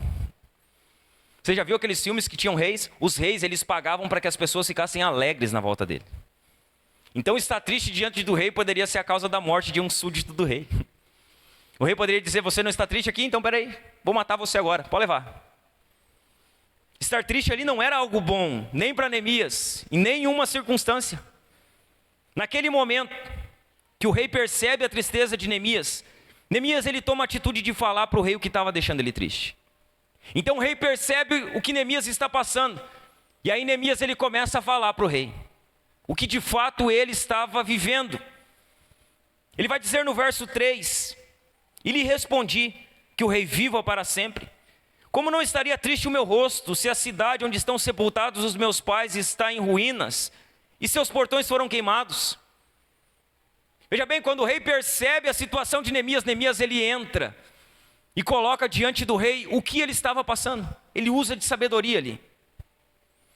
Você já viu aqueles filmes que tinham reis? Os reis, eles pagavam para que as pessoas ficassem alegres na volta dele. Então estar triste diante do rei poderia ser a causa da morte de um súdito do rei. O rei poderia dizer: você não está triste aqui? Então peraí, vou matar você agora, pode levar. Estar triste ali não era algo bom, nem para Neemias, em nenhuma circunstância. Naquele momento que o rei percebe a tristeza de Neemias, ele toma a atitude de falar para o rei o que estava deixando ele triste. Então o rei percebe o que Neemias está passando, e aí Neemias ele começa a falar para o rei o que de fato ele estava vivendo. Ele vai dizer no verso 3: e lhe respondi que o rei viva para sempre. Como não estaria triste o meu rosto, se a cidade onde estão sepultados os meus pais está em ruínas, e seus portões foram queimados? Veja bem, quando o rei percebe a situação de Neemias ele entra e coloca diante do rei o que ele estava passando. Ele usa de sabedoria ali.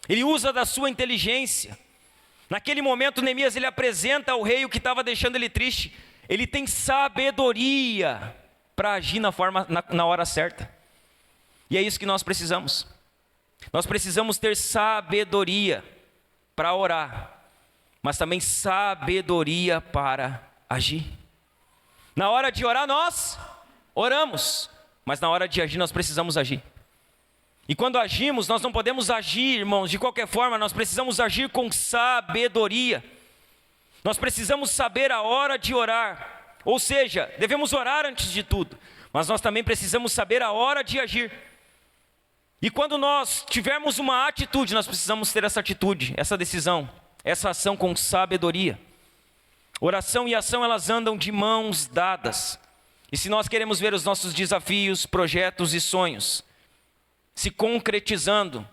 Ele usa da sua inteligência. Naquele momento, Neemias ele apresenta ao rei o que estava deixando ele triste. Ele tem sabedoria para agir na hora certa. E é isso que nós precisamos. Nós precisamos ter sabedoria para orar, mas também sabedoria para agir. Na hora de orar nós oramos, mas na hora de agir nós precisamos agir. E quando agimos, nós não podemos agir, irmãos, de qualquer forma. Nós precisamos agir com sabedoria. Nós precisamos saber a hora de orar. Ou seja, devemos orar antes de tudo, mas nós também precisamos saber a hora de agir. E quando nós tivermos uma atitude, nós precisamos ter essa atitude, essa decisão, essa ação com sabedoria. Oração e ação, elas andam de mãos dadas. E se nós queremos ver os nossos desafios, projetos e sonhos se concretizando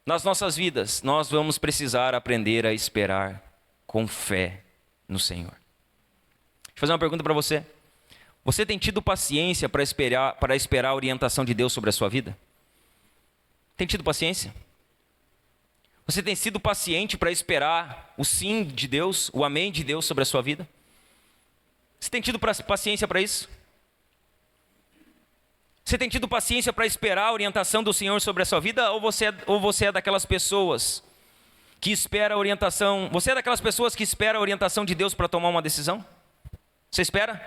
nas nossas vidas, nós vamos precisar aprender a esperar com fé no Senhor. Deixa eu fazer uma pergunta para você. Você tem tido paciência para esperar a orientação de Deus sobre a sua vida? Tem tido paciência? Você tem sido paciente para esperar o sim de Deus, o amém de Deus sobre a sua vida? Você tem tido paciência para isso? Você tem tido paciência para esperar a orientação do Senhor sobre a sua vida? Ou você é daquelas pessoas que espera a orientação? Você é daquelas pessoas que espera a orientação de Deus para tomar uma decisão? Você espera?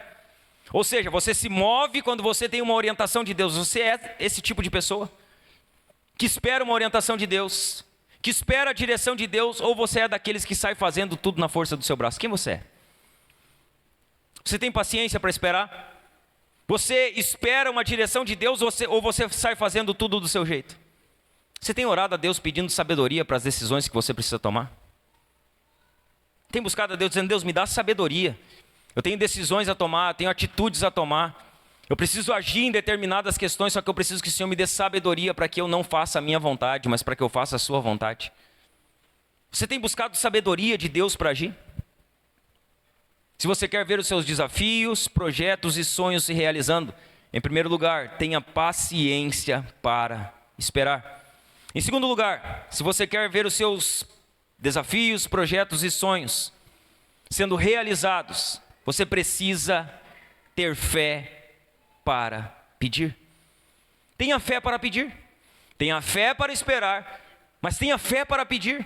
Ou seja, você se move quando você tem uma orientação de Deus. Você é esse tipo de pessoa que espera uma orientação de Deus, que espera a direção de Deus, ou você é daqueles que sai fazendo tudo na força do seu braço? Quem você é? Você tem paciência para esperar? Você espera uma direção de Deus ou você sai fazendo tudo do seu jeito? Você tem orado a Deus pedindo sabedoria para as decisões que você precisa tomar? Tem buscado a Deus dizendo: Deus, me dá sabedoria. Eu tenho decisões a tomar, tenho atitudes a tomar. Eu preciso agir em determinadas questões, só que eu preciso que o Senhor me dê sabedoria para que eu não faça a minha vontade, mas para que eu faça a sua vontade. Você tem buscado sabedoria de Deus para agir? Se você quer ver os seus desafios, projetos e sonhos se realizando, em primeiro lugar, tenha paciência para esperar. Em segundo lugar, se você quer ver os seus desafios, projetos e sonhos sendo realizados, você precisa ter fé para pedir. Tenha fé para pedir. Tenha fé para esperar, mas tenha fé para pedir.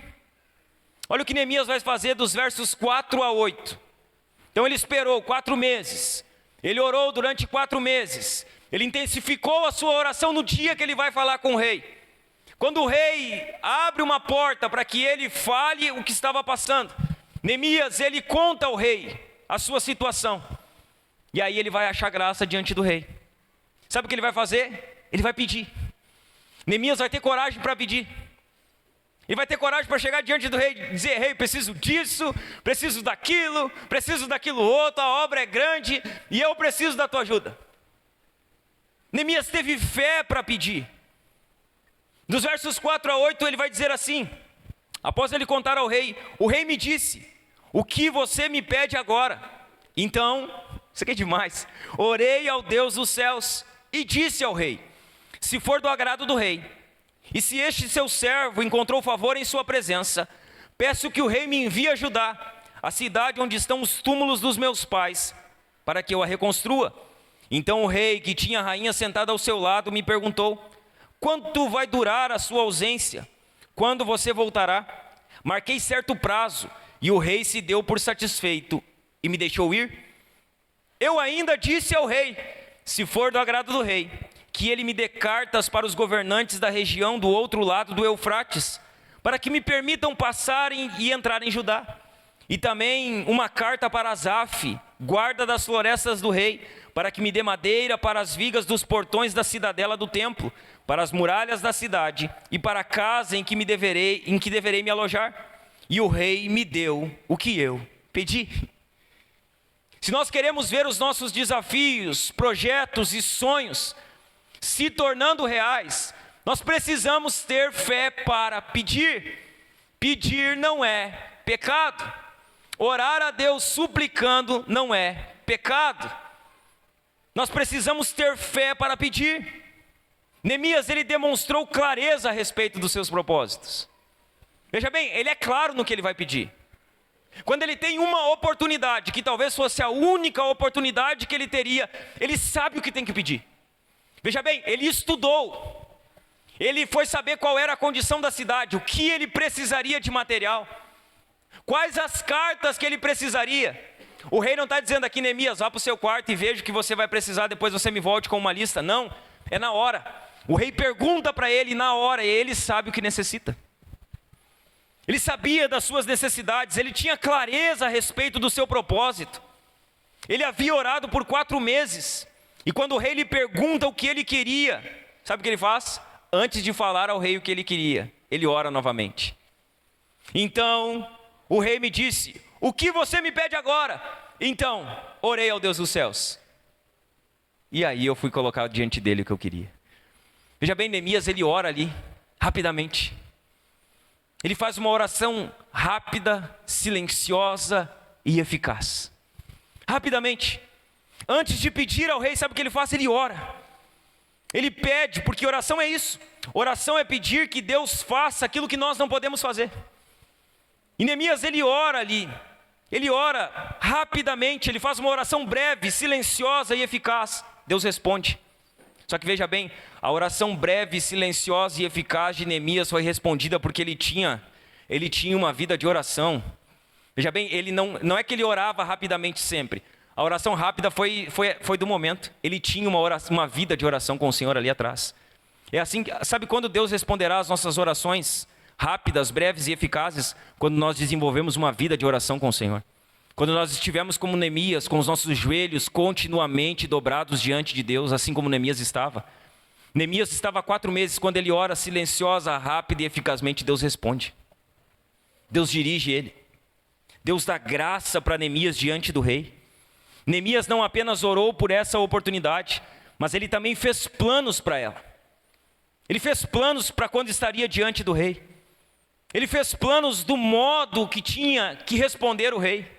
Olha o que Neemias vai fazer dos versos 4 a 8. Então ele esperou 4 meses. Ele orou durante 4 meses. Ele intensificou a sua oração no dia que ele vai falar com o rei. Quando o rei abre uma porta para que ele fale o que estava passando, Neemias, ele conta ao rei a sua situação. E aí ele vai achar graça diante do rei. Sabe o que ele vai fazer? Ele vai pedir. Neemias vai ter coragem para pedir. Ele vai ter coragem para chegar diante do rei e dizer: rei, preciso disso, preciso daquilo outro, a obra é grande e eu preciso da tua ajuda. Neemias teve fé para pedir. Dos versos 4 a 8 ele vai dizer assim, após ele contar ao rei: o rei me disse, o que você me pede agora? Então, isso aqui é demais, orei ao Deus dos céus e disse ao rei: se for do agrado do rei, e se este seu servo encontrou favor em sua presença, peço que o rei me envie a Judá, a cidade onde estão os túmulos dos meus pais, para que eu a reconstrua. Então o rei, que tinha a rainha sentada ao seu lado, me perguntou: quanto vai durar a sua ausência? Quando você voltará? Marquei certo prazo, e o rei se deu por satisfeito e me deixou ir. Eu ainda disse ao rei, se for do agrado do rei, que ele me dê cartas para os governantes da região do outro lado do Eufrates, para que me permitam passarem e entrar em Judá. E também uma carta para Asaf, guarda das florestas do rei, para que me dê madeira para as vigas dos portões da cidadela do templo, para as muralhas da cidade e para a casa em que deverei me alojar. E o rei me deu o que eu pedi. Se nós queremos ver os nossos desafios, projetos e sonhos se tornando reais, nós precisamos ter fé para pedir. Pedir não é pecado. Orar a Deus suplicando não é pecado. Nós precisamos ter fé para pedir. Neemias, ele demonstrou clareza a respeito dos seus propósitos. Veja bem, ele é claro no que ele vai pedir. Quando ele tem uma oportunidade, que talvez fosse a única oportunidade que ele teria, ele sabe o que tem que pedir. Veja bem, ele estudou. Ele foi saber qual era a condição da cidade, o que ele precisaria de material, quais as cartas que ele precisaria. O rei não está dizendo aqui: Neemias, vá para o seu quarto e veja o que você vai precisar, depois você me volte com uma lista. Não, é na hora. O rei pergunta para ele na hora, e ele sabe o que necessita. Ele sabia das suas necessidades, ele tinha clareza a respeito do seu propósito. Ele havia orado por 4 meses, e quando o rei lhe pergunta o que ele queria, sabe o que ele faz? Antes de falar ao rei o que ele queria, ele ora novamente. Então, o rei me disse: o que você me pede agora? Então, orei ao Deus dos céus. E aí eu fui colocar diante dele o que eu queria. Veja bem, Neemias, ele ora ali, rapidamente. Ele faz uma oração rápida, silenciosa e eficaz. Rapidamente. Antes de pedir ao rei, sabe o que ele faz? Ele ora. Ele pede, porque oração é isso. Oração é pedir que Deus faça aquilo que nós não podemos fazer. E Neemias, ele ora ali. Ele ora rapidamente, ele faz uma oração breve, silenciosa e eficaz. Deus responde. Só que veja bem, a oração breve, silenciosa e eficaz de Neemias foi respondida porque ele tinha uma vida de oração. Veja bem, ele não é que ele orava rapidamente sempre. A oração rápida foi do momento. Ele tinha uma vida de oração com o Senhor ali atrás. É assim, sabe quando Deus responderá às nossas orações rápidas, breves e eficazes? Quando nós desenvolvemos uma vida de oração com o Senhor. Quando nós estivermos como Neemias, com os nossos joelhos continuamente dobrados diante de Deus, assim como Neemias estava. Neemias estava há 4 meses, quando ele ora silenciosa, rápida e eficazmente, Deus responde. Deus dirige ele. Deus dá graça para Neemias diante do rei. Neemias não apenas orou por essa oportunidade, mas ele também fez planos para ela. Ele fez planos para quando estaria diante do rei. Ele fez planos do modo que tinha que responder o rei.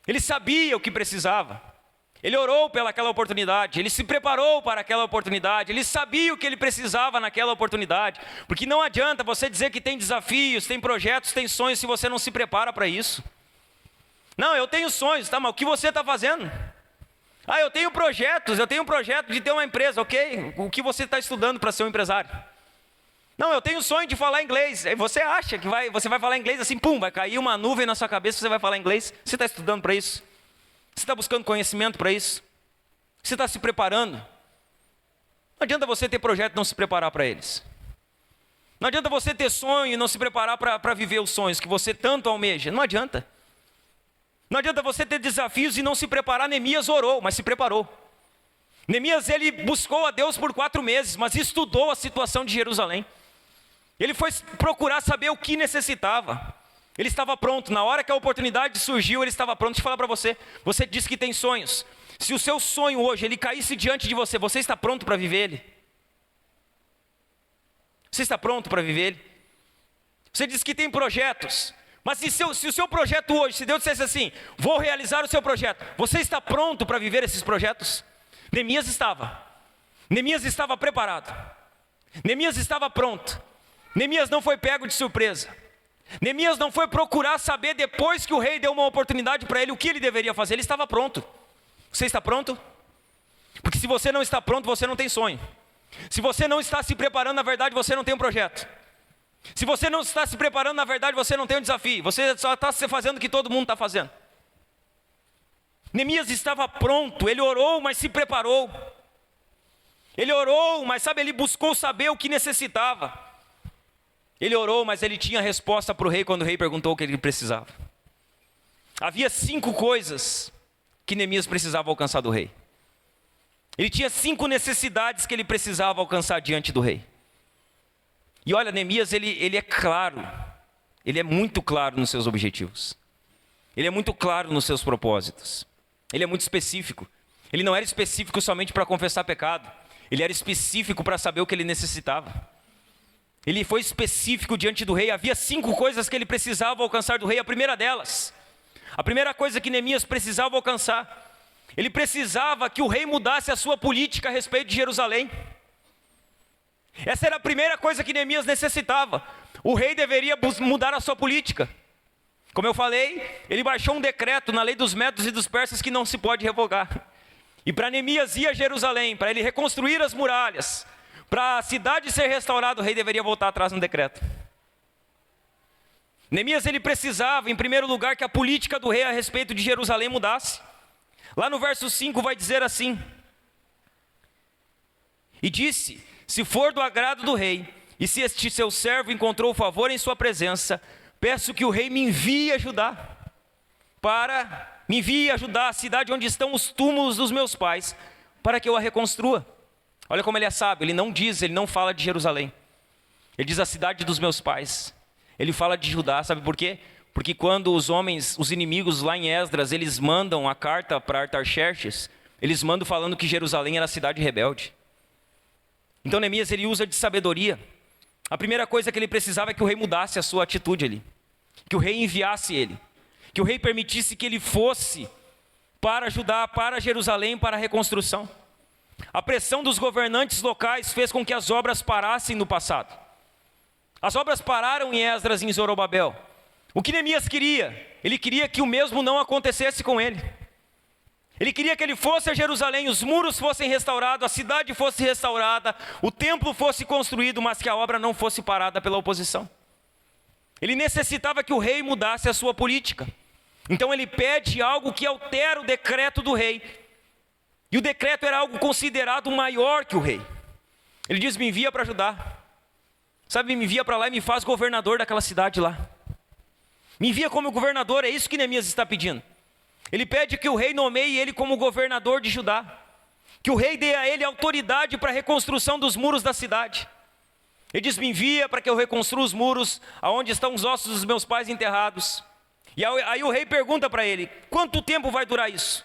Ele sabia o que precisava. Ele orou pelaquela oportunidade. Ele se preparou para aquela oportunidade. Ele sabia o que ele precisava naquela oportunidade. Porque não adianta você dizer que tem desafios, tem projetos, tem sonhos, se você não se prepara para isso. Não, eu tenho sonhos, tá? Mas o que você está fazendo? Ah, eu tenho um projeto de ter uma empresa, ok? O que você está estudando para ser um empresário? Não, eu tenho o sonho de falar inglês. Aí você acha que você vai falar inglês assim, pum, vai cair uma nuvem na sua cabeça, você vai falar inglês. Você está estudando para isso? Você está buscando conhecimento para isso? Você está se preparando? Não adianta você ter projeto e não se preparar para eles. Não adianta você ter sonho e não se preparar para viver os sonhos que você tanto almeja. Não adianta. Não adianta você ter desafios e não se preparar. Neemias orou, mas se preparou. Neemias, ele buscou a Deus por 4 meses, mas estudou a situação de Jerusalém. Ele foi procurar saber o que necessitava. Ele estava pronto, na hora que a oportunidade surgiu, ele estava pronto. Deixa eu falar para você, você diz que tem sonhos. Se o seu sonho hoje, ele caísse diante de você, você está pronto para viver ele? Você está pronto para viver ele? Você diz que tem projetos, mas se o seu projeto hoje, se Deus dissesse assim, vou realizar o seu projeto, você está pronto para viver esses projetos? Neemias estava preparado, Neemias estava pronto, Neemias não foi pego de surpresa, Neemias não foi procurar saber depois que o rei deu uma oportunidade para ele, o que ele deveria fazer, ele estava pronto. Você está pronto? Porque se você não está pronto, você não tem sonho. Se você não está se preparando, na verdade, você não tem um projeto. Se você não está se preparando, na verdade, você não tem um desafio. Você só está fazendo o que todo mundo está fazendo. Neemias estava pronto, ele orou, mas se preparou. Ele orou, mas ele buscou saber o que necessitava. Ele orou, mas ele tinha resposta para o rei quando o rei perguntou o que ele precisava. Havia 5 coisas que Neemias precisava alcançar do rei. Ele tinha 5 necessidades que ele precisava alcançar diante do rei. E olha, Neemias, ele é claro, ele é muito claro nos seus objetivos. Ele é muito claro nos seus propósitos. Ele é muito específico. Ele não era específico somente para confessar pecado. Ele era específico para saber o que ele necessitava. Ele foi específico diante do rei. Havia 5 coisas que ele precisava alcançar do rei. A primeira delas, a primeira coisa que Neemias precisava alcançar, ele precisava que o rei mudasse a sua política a respeito de Jerusalém. Essa era a primeira coisa que Neemias necessitava. O rei deveria mudar a sua política. Como eu falei, ele baixou um decreto na lei dos Medos e dos Persas que não se pode revogar. E para Neemias ir a Jerusalém, para ele reconstruir as muralhas, para a cidade ser restaurada, o rei deveria voltar atrás no decreto. Neemias, ele precisava, em primeiro lugar, que a política do rei a respeito de Jerusalém mudasse. Lá no verso 5 vai dizer assim: e disse, se for do agrado do rei, e se este seu servo encontrou favor em sua presença, peço que o rei me envie a Judá, me envie a Judá, a cidade onde estão os túmulos dos meus pais, para que eu a reconstrua. Olha como ele é sábio, ele não fala de Jerusalém. Ele diz a cidade dos meus pais. Ele fala de Judá, sabe por quê? Porque quando os inimigos lá em Esdras, eles mandam a carta para Artaxerxes, eles mandam falando que Jerusalém era a cidade rebelde. Então Neemias, ele usa de sabedoria. A primeira coisa que ele precisava é que o rei mudasse a sua atitude ali. Que o rei enviasse ele. Que o rei permitisse que ele fosse para Judá, para Jerusalém, para a reconstrução. A pressão dos governantes locais fez com que as obras parassem no passado. As obras pararam em Esdras e em Zorobabel. O que Neemias queria? Ele queria que o mesmo não acontecesse com ele. Ele queria que ele fosse a Jerusalém, os muros fossem restaurados, a cidade fosse restaurada, o templo fosse construído, mas que a obra não fosse parada pela oposição. Ele necessitava que o rei mudasse a sua política. Então ele pede algo que altera o decreto do rei. E o decreto era algo considerado maior que o rei. Ele diz, me envia para Judá. Sabe, me envia para lá e me faz governador daquela cidade lá. Me envia como governador, é isso que Neemias está pedindo. Ele pede que o rei nomeie ele como governador de Judá. Que o rei dê a ele autoridade para a reconstrução dos muros da cidade. Ele diz, me envia para que eu reconstrua os muros aonde estão os ossos dos meus pais enterrados. E aí o rei pergunta para ele, quanto tempo vai durar isso?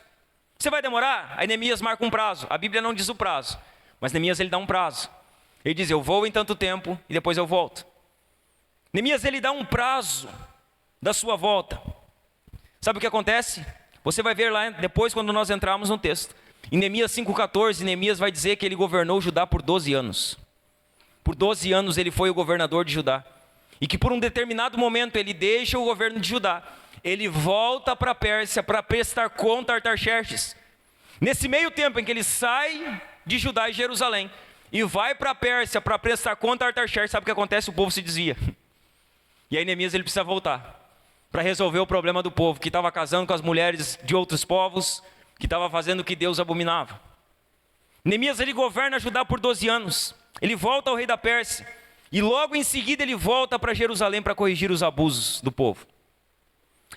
Você vai demorar? Aí Neemias marca um prazo. A Bíblia não diz o prazo, mas Neemias ele dá um prazo. Ele diz, eu vou em tanto tempo e depois eu volto. Neemias ele dá um prazo da sua volta. Sabe o que acontece? Você vai ver lá depois quando nós entrarmos no texto. Em Neemias 5,14, Neemias vai dizer que ele governou Judá por 12 anos. Por 12 anos ele foi o governador de Judá. E que por um determinado momento ele deixa o governo de Judá. Ele volta para a Pérsia para prestar conta a Artaxerxes. Nesse meio tempo em que ele sai de Judá e Jerusalém e vai para a Pérsia para prestar conta a Artaxerxes, sabe o que acontece? O povo se desvia. E aí Neemias ele precisa voltar para resolver o problema do povo, que estava casando com as mulheres de outros povos, que estava fazendo o que Deus abominava. Neemias ele governa Judá por 12 anos. Ele volta ao rei da Pérsia. E logo em seguida ele volta para Jerusalém para corrigir os abusos do povo.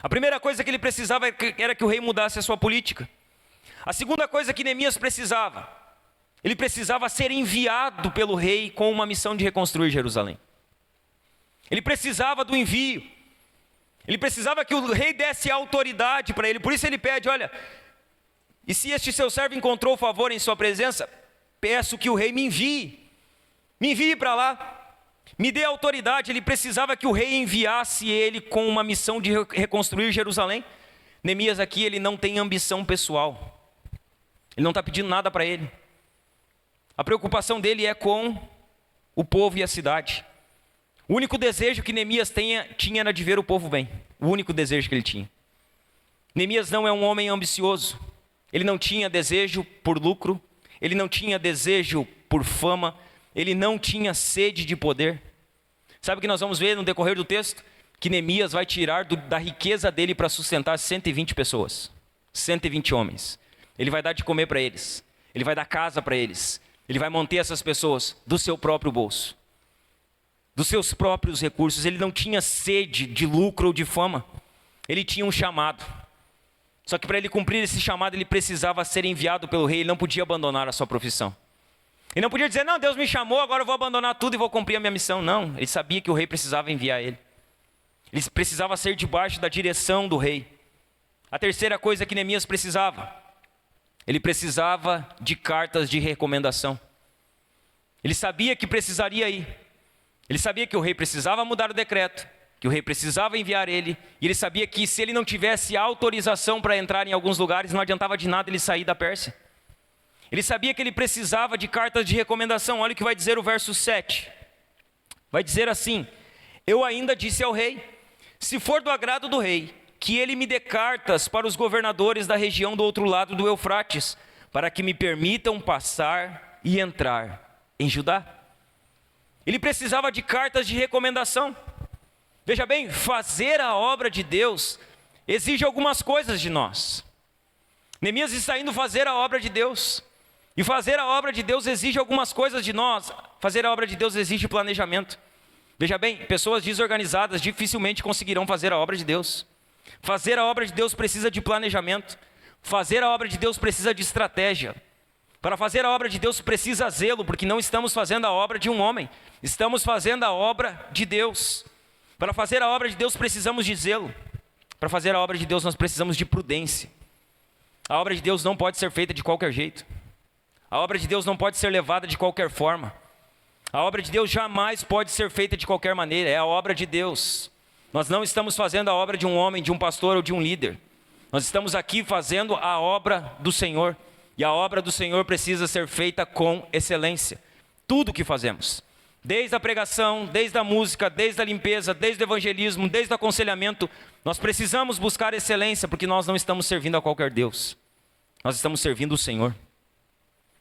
A primeira coisa que ele precisava era que o rei mudasse a sua política. A segunda coisa que Neemias precisava Ele precisava ser enviado pelo rei com uma missão de reconstruir Jerusalém. Ele precisava do envio. Ele precisava que o rei desse autoridade para ele. Por isso ele pede, olha, e se este seu servo encontrou favor em sua presença, peço que o rei me envie para lá, me dê autoridade. Ele precisava que o rei enviasse ele com uma missão de reconstruir Jerusalém. Neemias aqui, ele não tem ambição pessoal, ele não está pedindo nada para ele. A preocupação dele é com o povo e a cidade. O único desejo que Neemias tinha era de ver o povo bem. O único desejo que ele tinha. Neemias não é um homem ambicioso. Ele não tinha desejo por lucro. Ele não tinha desejo por fama. Ele não tinha sede de poder. Sabe o que nós vamos ver no decorrer do texto? Que Neemias vai tirar da riqueza dele para sustentar 120 pessoas. 120 homens. Ele vai dar de comer para eles. Ele vai dar casa para eles. Ele vai manter essas pessoas do seu próprio bolso, dos seus próprios recursos. Ele não tinha sede de lucro ou de fama. Ele tinha um chamado. Só que para ele cumprir esse chamado, ele precisava ser enviado pelo rei. Ele não podia abandonar a sua profissão. Ele não podia dizer, não, Deus me chamou, agora eu vou abandonar tudo e vou cumprir a minha missão. Não, ele sabia que o rei precisava enviar ele. Ele precisava ser debaixo da direção do rei. A terceira coisa que Neemias precisava, ele precisava de cartas de recomendação. Ele sabia que precisaria ir. Ele sabia que o rei precisava mudar o decreto, que o rei precisava enviar ele, e ele sabia que se ele não tivesse autorização para entrar em alguns lugares, não adiantava de nada ele sair da Pérsia. Ele sabia que ele precisava de cartas de recomendação. Olha o que vai dizer o verso 7. Vai dizer assim: eu ainda disse ao rei, se for do agrado do rei, que ele me dê cartas para os governadores da região do outro lado do Eufrates, para que me permitam passar e entrar em Judá. Ele precisava de cartas de recomendação. Veja bem, fazer a obra de Deus exige algumas coisas de nós. Neemias está indo fazer a obra de Deus. E fazer a obra de Deus exige algumas coisas de nós. Fazer a obra de Deus exige planejamento. Veja bem, pessoas desorganizadas dificilmente conseguirão fazer a obra de Deus. Fazer a obra de Deus precisa de planejamento. Fazer a obra de Deus precisa de estratégia. Para fazer a obra de Deus precisa zelo, porque não estamos fazendo a obra de um homem. Estamos fazendo a obra de Deus. Para fazer a obra de Deus precisamos de zelo. Para fazer a obra de Deus nós precisamos de prudência. A obra de Deus não pode ser feita de qualquer jeito. A obra de Deus não pode ser levada de qualquer forma. A obra de Deus jamais pode ser feita de qualquer maneira. É a obra de Deus. Nós não estamos fazendo a obra de um homem, de um pastor ou de um líder. Nós estamos aqui fazendo a obra do Senhor. E a obra do Senhor precisa ser feita com excelência. Tudo o que fazemos. Desde a pregação, desde a música, desde a limpeza, desde o evangelismo, desde o aconselhamento. Nós precisamos buscar excelência, porque nós não estamos servindo a qualquer Deus. Nós estamos servindo o Senhor.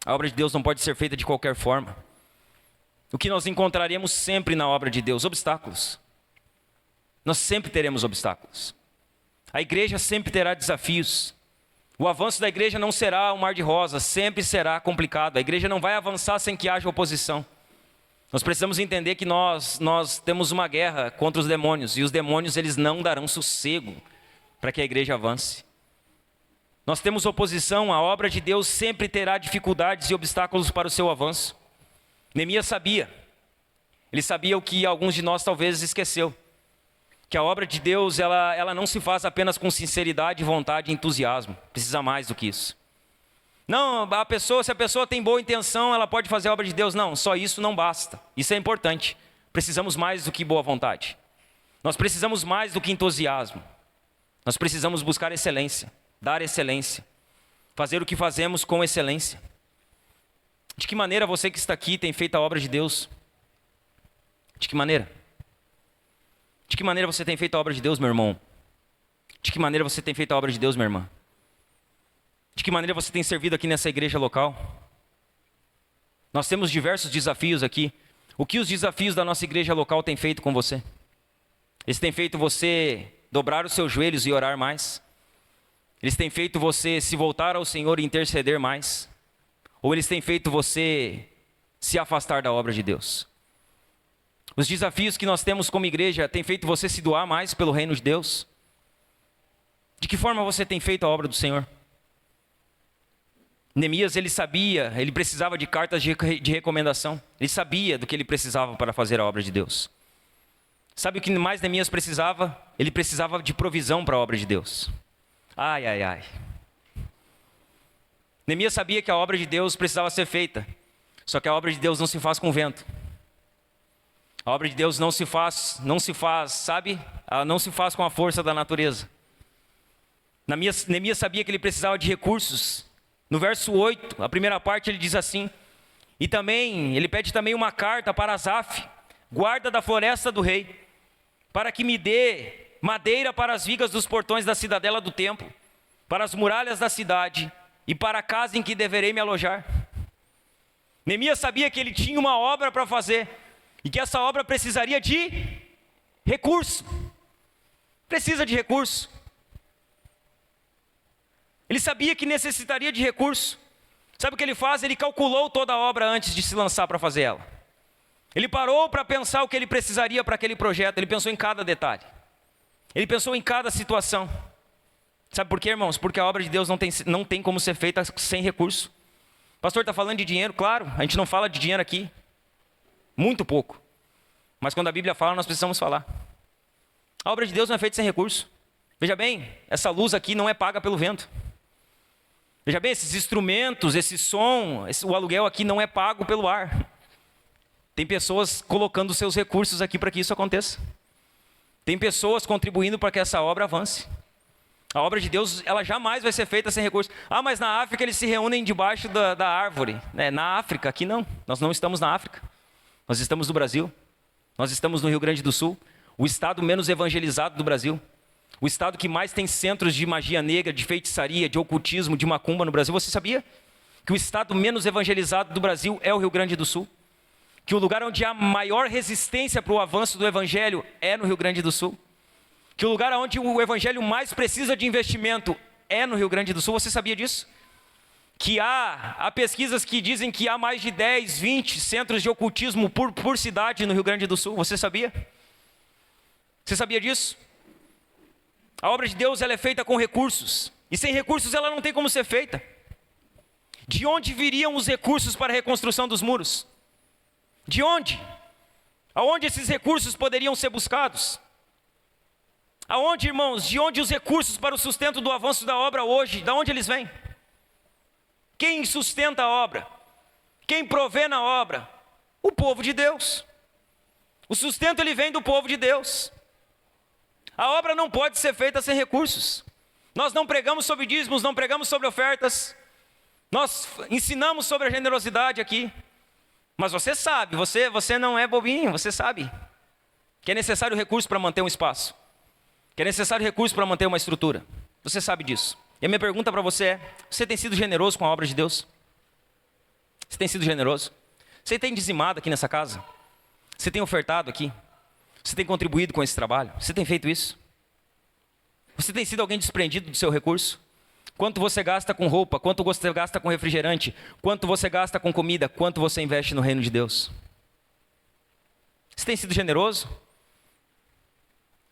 A obra de Deus não pode ser feita de qualquer forma. O que nós encontraremos sempre na obra de Deus? Obstáculos. Nós sempre teremos obstáculos. A igreja sempre terá desafios. O avanço da igreja não será um mar de rosas, sempre será complicado. A igreja não vai avançar sem que haja oposição. Nós precisamos entender que nós temos uma guerra contra os demônios. E os demônios, eles não darão sossego para que a igreja avance. Nós temos oposição, a obra de Deus sempre terá dificuldades e obstáculos para o seu avanço. Neemias sabia. Ele sabia o que alguns de nós talvez esqueceu. Que a obra de Deus, ela não se faz apenas com sinceridade, vontade e entusiasmo. Precisa mais do que isso. Não, se a pessoa tem boa intenção, ela pode fazer a obra de Deus. Não, só isso não basta. Isso é importante. Precisamos mais do que boa vontade. Nós precisamos mais do que entusiasmo. Nós precisamos buscar excelência, dar excelência, fazer o que fazemos com excelência. De que maneira você que está aqui tem feito a obra de Deus? De que maneira? De que maneira você tem feito a obra de Deus, meu irmão? De que maneira você tem feito a obra de Deus, minha irmã? De que maneira você tem servido aqui nessa igreja local? Nós temos diversos desafios aqui. O que os desafios da nossa igreja local têm feito com você? Eles têm feito você dobrar os seus joelhos e orar mais? Eles têm feito você se voltar ao Senhor e interceder mais? Ou eles têm feito você se afastar da obra de Deus? Os desafios que nós temos como igreja têm feito você se doar mais pelo reino de Deus? De que forma você tem feito a obra do Senhor? Neemias, ele sabia, ele precisava de cartas de recomendação. Ele sabia do que ele precisava para fazer a obra de Deus. Sabe o que mais Neemias precisava? Ele precisava de provisão para a obra de Deus. Ai, ai, ai. Neemias sabia que a obra de Deus precisava ser feita. Só que a obra de Deus não se faz com vento. A obra de Deus não se faz, sabe? Ela não se faz com a força da natureza. Neemias sabia que ele precisava de recursos. No verso 8, a primeira parte, ele diz assim: e também, ele pede também uma carta para Asaf, guarda da floresta do rei, para que me dê madeira para as vigas dos portões da cidadela do templo, para as muralhas da cidade e para a casa em que deverei me alojar. Neemias sabia que ele tinha uma obra para fazer e que essa obra precisaria de recurso. Precisa de recurso. Ele sabia que necessitaria de recurso. Sabe o que ele faz? Ele calculou toda a obra antes de se lançar para fazer ela. Ele parou para pensar o que ele precisaria para aquele projeto. Ele pensou em cada detalhe. Ele pensou em cada situação. Sabe por quê, irmãos? Porque a obra de Deus não tem como ser feita sem recurso. O pastor está falando de dinheiro, claro. A gente não fala de dinheiro aqui. Muito pouco. Mas quando a Bíblia fala, nós precisamos falar. A obra de Deus não é feita sem recurso. Veja bem, essa luz aqui não é paga pelo vento. Veja bem, esses instrumentos, esse som, o aluguel aqui não é pago pelo ar. Tem pessoas colocando seus recursos aqui para que isso aconteça. Tem pessoas contribuindo para que essa obra avance. A obra de Deus, ela jamais vai ser feita sem recursos. Ah, mas na África eles se reúnem debaixo da árvore. Na África, aqui não. Nós não estamos na África. Nós estamos no Brasil. Nós estamos no Rio Grande do Sul. O estado menos evangelizado do Brasil. O estado que mais tem centros de magia negra, de feitiçaria, de ocultismo, de macumba no Brasil. Você sabia que o estado menos evangelizado do Brasil é o Rio Grande do Sul? Que o lugar onde há maior resistência para o avanço do evangelho é no Rio Grande do Sul? Que o lugar onde o evangelho mais precisa de investimento é no Rio Grande do Sul? Você sabia disso? Que há pesquisas que dizem que há mais de 10, 20 centros de ocultismo por cidade no Rio Grande do Sul. Você sabia? Você sabia disso? A obra de Deus, ela é feita com recursos. E sem recursos ela não tem como ser feita. De onde viriam os recursos para a reconstrução dos muros? De onde? Aonde esses recursos poderiam ser buscados? Aonde, irmãos? De onde os recursos para o sustento do avanço da obra hoje? De onde eles vêm? Quem sustenta a obra? Quem provê na obra? O povo de Deus. O sustento, ele vem do povo de Deus. A obra não pode ser feita sem recursos. Nós não pregamos sobre dízimos, não pregamos sobre ofertas. Nós ensinamos sobre a generosidade aqui. Mas você sabe, você não é bobinho, você sabe que é necessário recurso para manter um espaço. Que é necessário recurso para manter uma estrutura. Você sabe disso. E a minha pergunta para você é: você tem sido generoso com a obra de Deus? Você tem sido generoso? Você tem dizimado aqui nessa casa? Você tem ofertado aqui? Você tem contribuído com esse trabalho? Você tem feito isso? Você tem sido alguém desprendido do seu recurso? Quanto você gasta com roupa? Quanto você gasta com refrigerante? Quanto você gasta com comida? Quanto você investe no reino de Deus? Você tem sido generoso?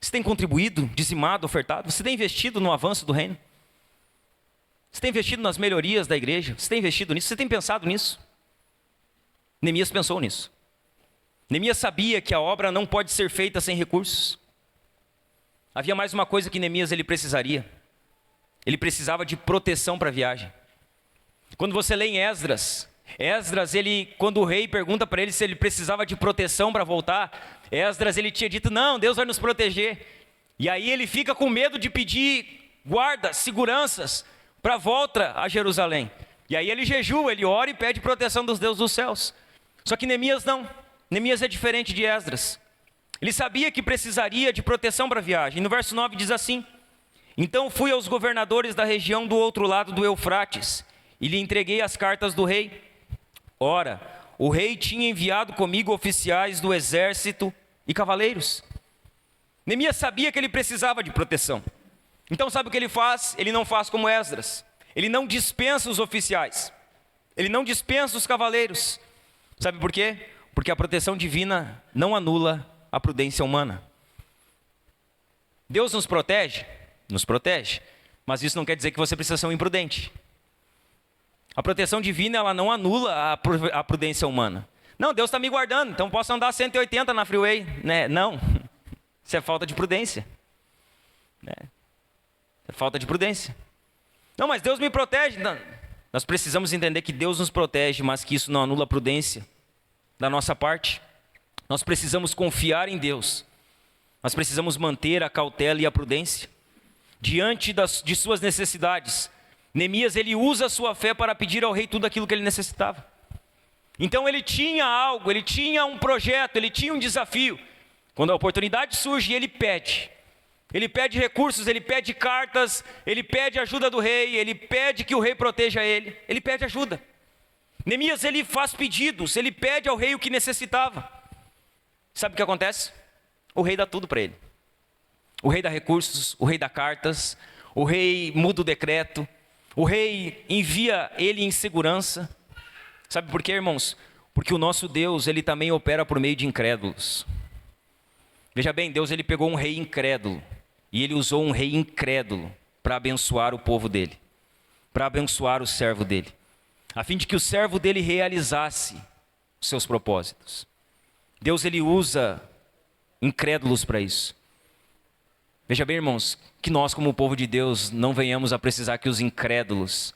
Você tem contribuído, dizimado, ofertado? Você tem investido no avanço do reino? Você tem investido nas melhorias da igreja? Você tem investido nisso? Você tem pensado nisso? Neemias pensou nisso. Neemias sabia que a obra não pode ser feita sem recursos. Havia mais uma coisa que Neemias ele precisaria. Ele precisava de proteção para a viagem. Quando você lê em Esdras, quando o rei pergunta para ele se ele precisava de proteção para voltar, Esdras ele tinha dito: não, Deus vai nos proteger. E aí ele fica com medo de pedir guardas, seguranças para a volta a Jerusalém. E aí ele jejua, ele ora e pede proteção dos deuses dos céus. Só que Neemias não. Neemias é diferente de Esdras. Ele sabia que precisaria de proteção para a viagem. No verso 9 diz assim: então fui aos governadores da região do outro lado do Eufrates e lhe entreguei as cartas do rei. Ora, o rei tinha enviado comigo oficiais do exército e cavaleiros. Neemias sabia que ele precisava de proteção. Então sabe o que ele faz? Ele não faz como Esdras. Ele não dispensa os oficiais. Ele não dispensa os cavaleiros. Sabe por quê? Porque a proteção divina não anula a prudência humana. Deus nos protege, mas isso não quer dizer que você precisa ser um imprudente. A proteção divina, ela não anula a prudência humana. Não, Deus está me guardando, então posso andar 180 na freeway, né? Não, isso é falta de prudência. Né? É falta de prudência. Não, mas Deus me protege. Não. Nós precisamos entender que Deus nos protege, mas que isso não anula a prudência da nossa parte. Nós precisamos confiar em Deus. Nós precisamos manter a cautela e a prudência diante de suas necessidades. Neemias, ele usa a sua fé para pedir ao rei tudo aquilo que ele necessitava. Então ele tinha algo, ele tinha um projeto, ele tinha um desafio. Quando a oportunidade surge, ele pede. Ele pede recursos, ele pede cartas, ele pede ajuda do rei, ele pede que o rei proteja ele. Ele pede ajuda. Neemias, ele faz pedidos, ele pede ao rei o que necessitava. Sabe o que acontece? O rei dá tudo para ele. O rei dá recursos, o rei dá cartas, o rei muda o decreto, o rei envia ele em segurança. Sabe por quê, irmãos? Porque o nosso Deus, ele também opera por meio de incrédulos. Veja bem, Deus, ele pegou um rei incrédulo e ele usou um rei incrédulo para abençoar o povo dele, para abençoar o servo dele, a fim de que o servo dele realizasse os seus propósitos. Deus, ele usa incrédulos para isso. Veja bem, irmãos, que nós como povo de Deus não venhamos a precisar que os incrédulos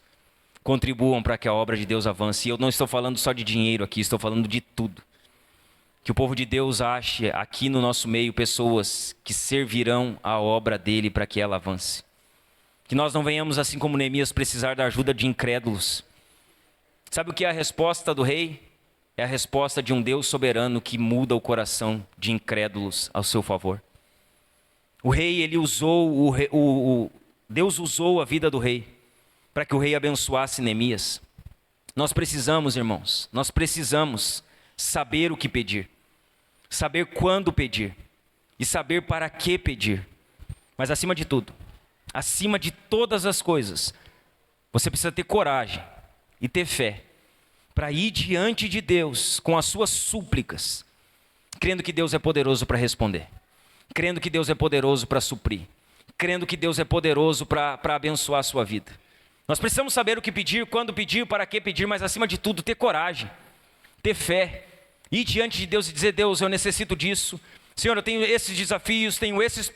contribuam para que a obra de Deus avance. E eu não estou falando só de dinheiro aqui, estou falando de tudo. Que o povo de Deus ache aqui no nosso meio pessoas que servirão a obra dele para que ela avance. Que nós não venhamos, assim como Neemias, precisar da ajuda de incrédulos. Sabe o que é a resposta do rei? É a resposta de um Deus soberano que muda o coração de incrédulos ao seu favor. O rei, ele usou, Deus usou a vida do rei para que o rei abençoasse Neemias. Nós precisamos, irmãos, nós precisamos saber o que pedir, saber quando pedir e saber para que pedir. Mas acima de tudo, acima de todas as coisas, você precisa ter coragem e ter fé para ir diante de Deus com as suas súplicas, crendo que Deus é poderoso para responder, crendo que Deus é poderoso para suprir, crendo que Deus é poderoso para abençoar a sua vida. Nós precisamos saber o que pedir, quando pedir, para que pedir, mas acima de tudo ter coragem, ter fé, ir diante de Deus e dizer: Deus, eu necessito disso. Senhor, eu tenho esses desafios, tenho esses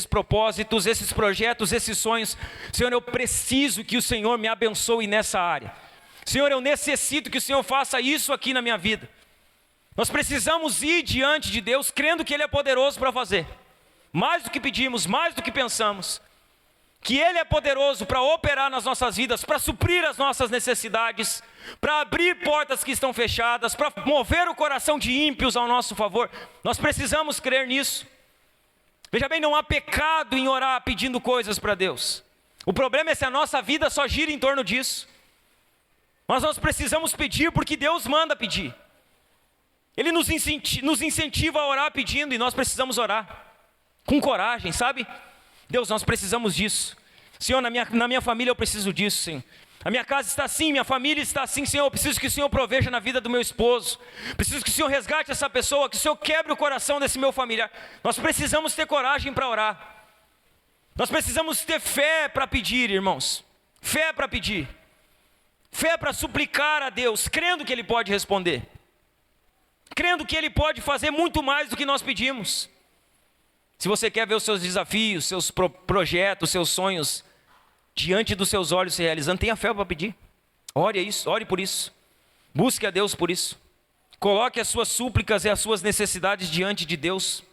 propósitos, esses projetos, esses sonhos. Senhor, eu preciso que o Senhor me abençoe nessa área. Senhor, eu necessito que o Senhor faça isso aqui na minha vida. Nós precisamos ir diante de Deus, crendo que Ele é poderoso para fazer. Mais do que pedimos, mais do que pensamos. Que Ele é poderoso para operar nas nossas vidas, para suprir as nossas necessidades, para abrir portas que estão fechadas, para mover o coração de ímpios ao nosso favor. Nós precisamos crer nisso. Veja bem, não há pecado em orar pedindo coisas para Deus. O problema é se a nossa vida só gira em torno disso. Mas nós precisamos pedir porque Deus manda pedir. Ele nos incentiva a orar pedindo e nós precisamos orar com coragem, sabe? Deus, nós precisamos disso. Senhor, na minha família eu preciso disso, Senhor. A minha casa está assim, minha família está assim, Senhor. Eu preciso que o Senhor proveja na vida do meu esposo. Preciso que o Senhor resgate essa pessoa, que o Senhor quebre o coração desse meu familiar. Nós precisamos ter coragem para orar. Nós precisamos ter fé para pedir, irmãos. Fé para pedir. Fé para suplicar a Deus, crendo que Ele pode responder. Crendo que Ele pode fazer muito mais do que nós pedimos. Se você quer ver os seus desafios, seus projetos, seus sonhos diante dos seus olhos se realizando, tenha fé para pedir. Ore isso, ore por isso. Busque a Deus por isso. Coloque as suas súplicas e as suas necessidades diante de Deus.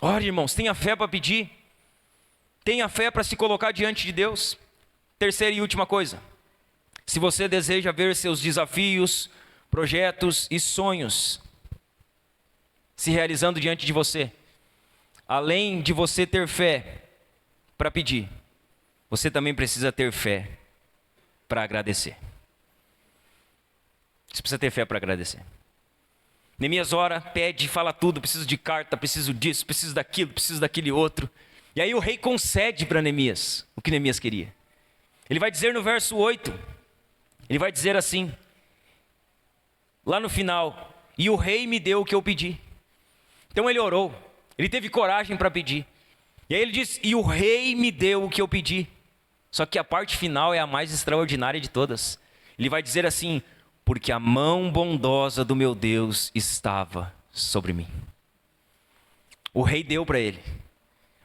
Ore, irmãos, tenha fé para pedir. Tenha fé para se colocar diante de Deus. Terceira e última coisa. Se você deseja ver seus desafios, projetos e sonhos se realizando diante de você, além de você ter fé para pedir, você também precisa ter fé para agradecer. Você precisa ter fé para agradecer. Neemias ora, pede, fala tudo, preciso de carta, preciso disso, preciso daquilo, preciso daquele outro. E aí o rei concede para Neemias o que Neemias queria. Ele vai dizer no verso 8, ele vai dizer assim, lá no final: e o rei me deu o que eu pedi. Então ele orou, ele teve coragem para pedir. E aí ele diz: e o rei me deu o que eu pedi. Só que a parte final é a mais extraordinária de todas. Ele vai dizer assim: porque a mão bondosa do meu Deus estava sobre mim. O rei deu para ele,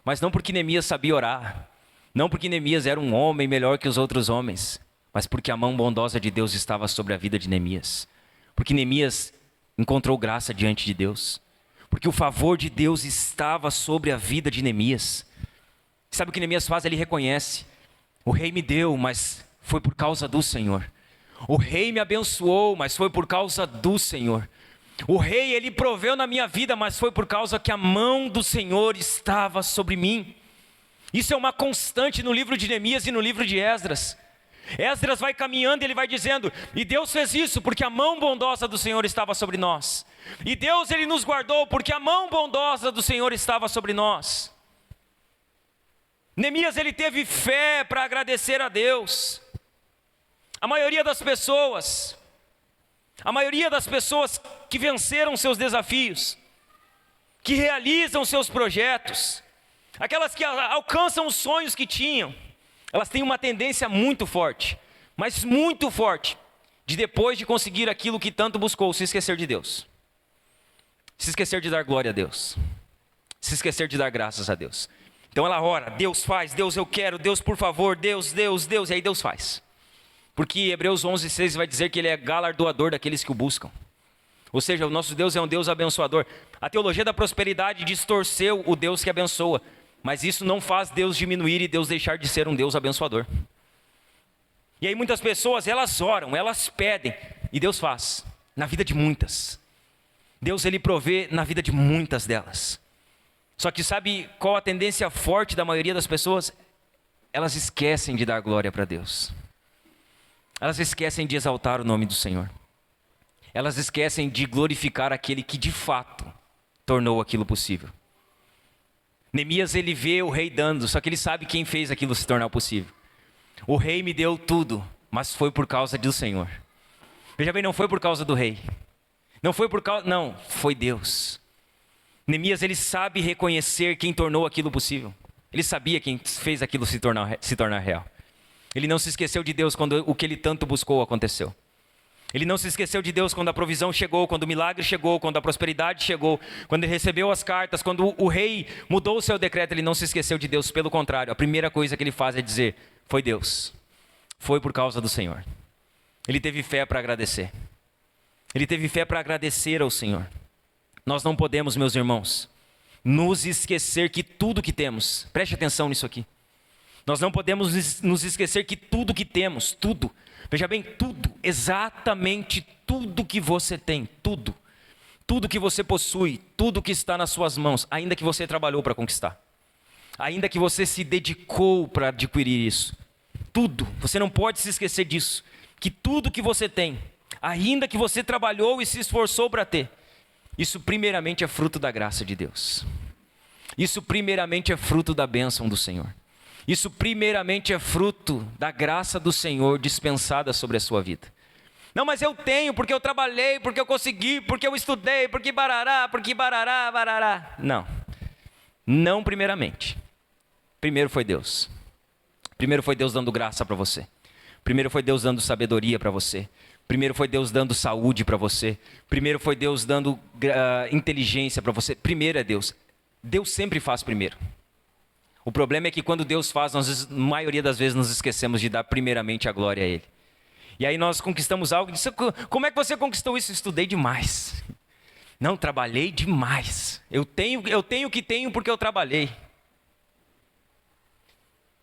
mas não porque Neemias sabia orar, não porque Neemias era um homem melhor que os outros homens, mas porque a mão bondosa de Deus estava sobre a vida de Neemias. Porque Neemias encontrou graça diante de Deus. Porque o favor de Deus estava sobre a vida de Neemias. Sabe o que Neemias faz? Ele reconhece: o rei me deu, mas foi por causa do Senhor. O rei me abençoou, mas foi por causa do Senhor. O rei, ele proveu na minha vida, mas foi por causa que a mão do Senhor estava sobre mim. Isso é uma constante no livro de Neemias e no livro de Esdras. Esdras vai caminhando e ele vai dizendo: e Deus fez isso porque a mão bondosa do Senhor estava sobre nós. E Deus, ele nos guardou porque a mão bondosa do Senhor estava sobre nós. Neemias, ele teve fé para agradecer a Deus. A maioria das pessoas que venceram seus desafios, que realizam seus projetos, aquelas que alcançam os sonhos que tinham, elas têm uma tendência muito forte, mas muito forte, de depois de conseguir aquilo que tanto buscou, se esquecer de Deus. Se esquecer de dar glória a Deus. Se esquecer de dar graças a Deus. Então ela ora: Deus faz, Deus eu quero, Deus por favor, Deus, Deus, Deus. E aí Deus faz. Porque Hebreus 11:6 vai dizer que Ele é galardoador daqueles que o buscam. Ou seja, o nosso Deus é um Deus abençoador. A teologia da prosperidade distorceu o Deus que abençoa. Mas isso não faz Deus diminuir e Deus deixar de ser um Deus abençoador. E aí muitas pessoas, elas oram, elas pedem, e Deus faz, na vida de muitas. Deus, ele provê na vida de muitas delas. Só que sabe qual a tendência forte da maioria das pessoas? Elas esquecem de dar glória para Deus. Elas esquecem de exaltar o nome do Senhor. Elas esquecem de glorificar aquele que de fato tornou aquilo possível. Neemias, ele vê o rei dando, só que ele sabe quem fez aquilo se tornar possível. O rei me deu tudo, mas foi por causa do Senhor. Veja bem, não foi por causa do rei. Não, foi Deus. Neemias, ele sabe reconhecer quem tornou aquilo possível. Ele sabia quem fez aquilo se tornar real. Ele não se esqueceu de Deus quando o que ele tanto buscou aconteceu. Ele não se esqueceu de Deus quando a provisão chegou, quando o milagre chegou, quando a prosperidade chegou, quando ele recebeu as cartas, quando o rei mudou o seu decreto. Ele não se esqueceu de Deus, pelo contrário, a primeira coisa que ele faz é dizer: foi Deus, foi por causa do Senhor. Ele teve fé para agradecer. Ele teve fé para agradecer ao Senhor. Nós não podemos, meus irmãos, nos esquecer que tudo que temos, preste atenção nisso aqui. Nós não podemos nos esquecer que tudo que temos, tudo, veja bem, tudo, exatamente tudo que você tem, tudo que você possui, tudo que está nas suas mãos, ainda que você trabalhou para conquistar, ainda que você se dedicou para adquirir isso, tudo, você não pode se esquecer disso, que tudo que você tem, ainda que você trabalhou e se esforçou para ter, isso primeiramente é fruto da graça de Deus. Isso primeiramente é fruto da bênção do Senhor. Isso primeiramente é fruto da graça do Senhor dispensada sobre a sua vida. Não, mas eu tenho, porque eu trabalhei, porque eu consegui, porque eu estudei, porque barará, barará. Não primeiramente. Primeiro foi Deus. Primeiro foi Deus dando graça para você. Primeiro foi Deus dando sabedoria para você. Primeiro foi Deus dando saúde para você. Primeiro foi Deus dando inteligência para você. Primeiro é Deus. Deus sempre faz primeiro. O problema é que quando Deus faz, nós, na maioria das vezes, nos esquecemos de dar primeiramente a glória a Ele. E aí nós conquistamos algo e diz: como é que você conquistou isso? Estudei demais. Não, trabalhei demais. Eu tenho o que tenho porque eu trabalhei.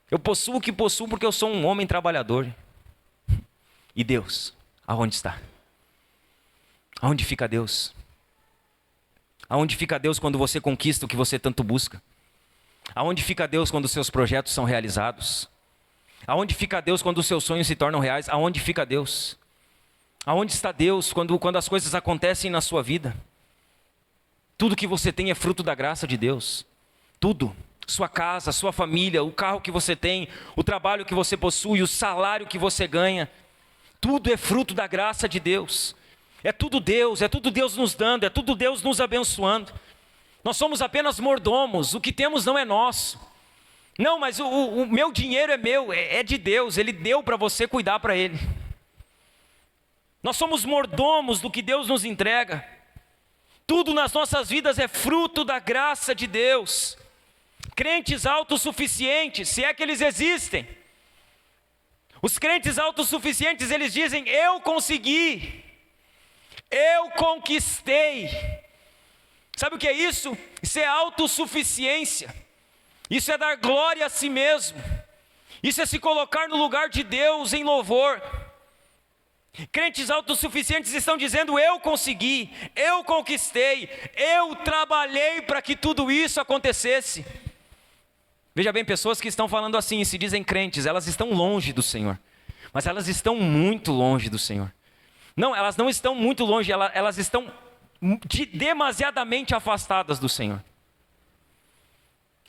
Eu possuo o que possuo porque eu sou um homem trabalhador. E Deus, aonde está? Aonde fica Deus? Aonde fica Deus quando você conquista o que você tanto busca? Aonde fica Deus quando os seus projetos são realizados? Aonde fica Deus quando os seus sonhos se tornam reais? Aonde fica Deus? Aonde está Deus quando as coisas acontecem na sua vida? Tudo que você tem é fruto da graça de Deus. Tudo. Sua casa, sua família, o carro que você tem, o trabalho que você possui, o salário que você ganha. Tudo é fruto da graça de Deus. É tudo Deus nos dando, é tudo Deus nos abençoando. Nós somos apenas mordomos, o que temos não é nosso. Não, mas o meu dinheiro é meu, é de Deus, Ele deu para você cuidar para Ele. Nós somos mordomos do que Deus nos entrega. Tudo nas nossas vidas é fruto da graça de Deus. Crentes autossuficientes, se é que eles existem. Os crentes autossuficientes, eles dizem: eu consegui, eu conquistei. Sabe o que é isso? Isso é autossuficiência. Isso é dar glória a si mesmo. Isso é se colocar no lugar de Deus em louvor. Crentes autossuficientes estão dizendo: eu consegui, eu conquistei, eu trabalhei para que tudo isso acontecesse. Veja bem, pessoas que estão falando assim, se dizem crentes, elas estão longe do Senhor. Mas elas estão muito longe do Senhor. Não, elas não estão muito longe, elas estão demasiadamente afastadas do Senhor.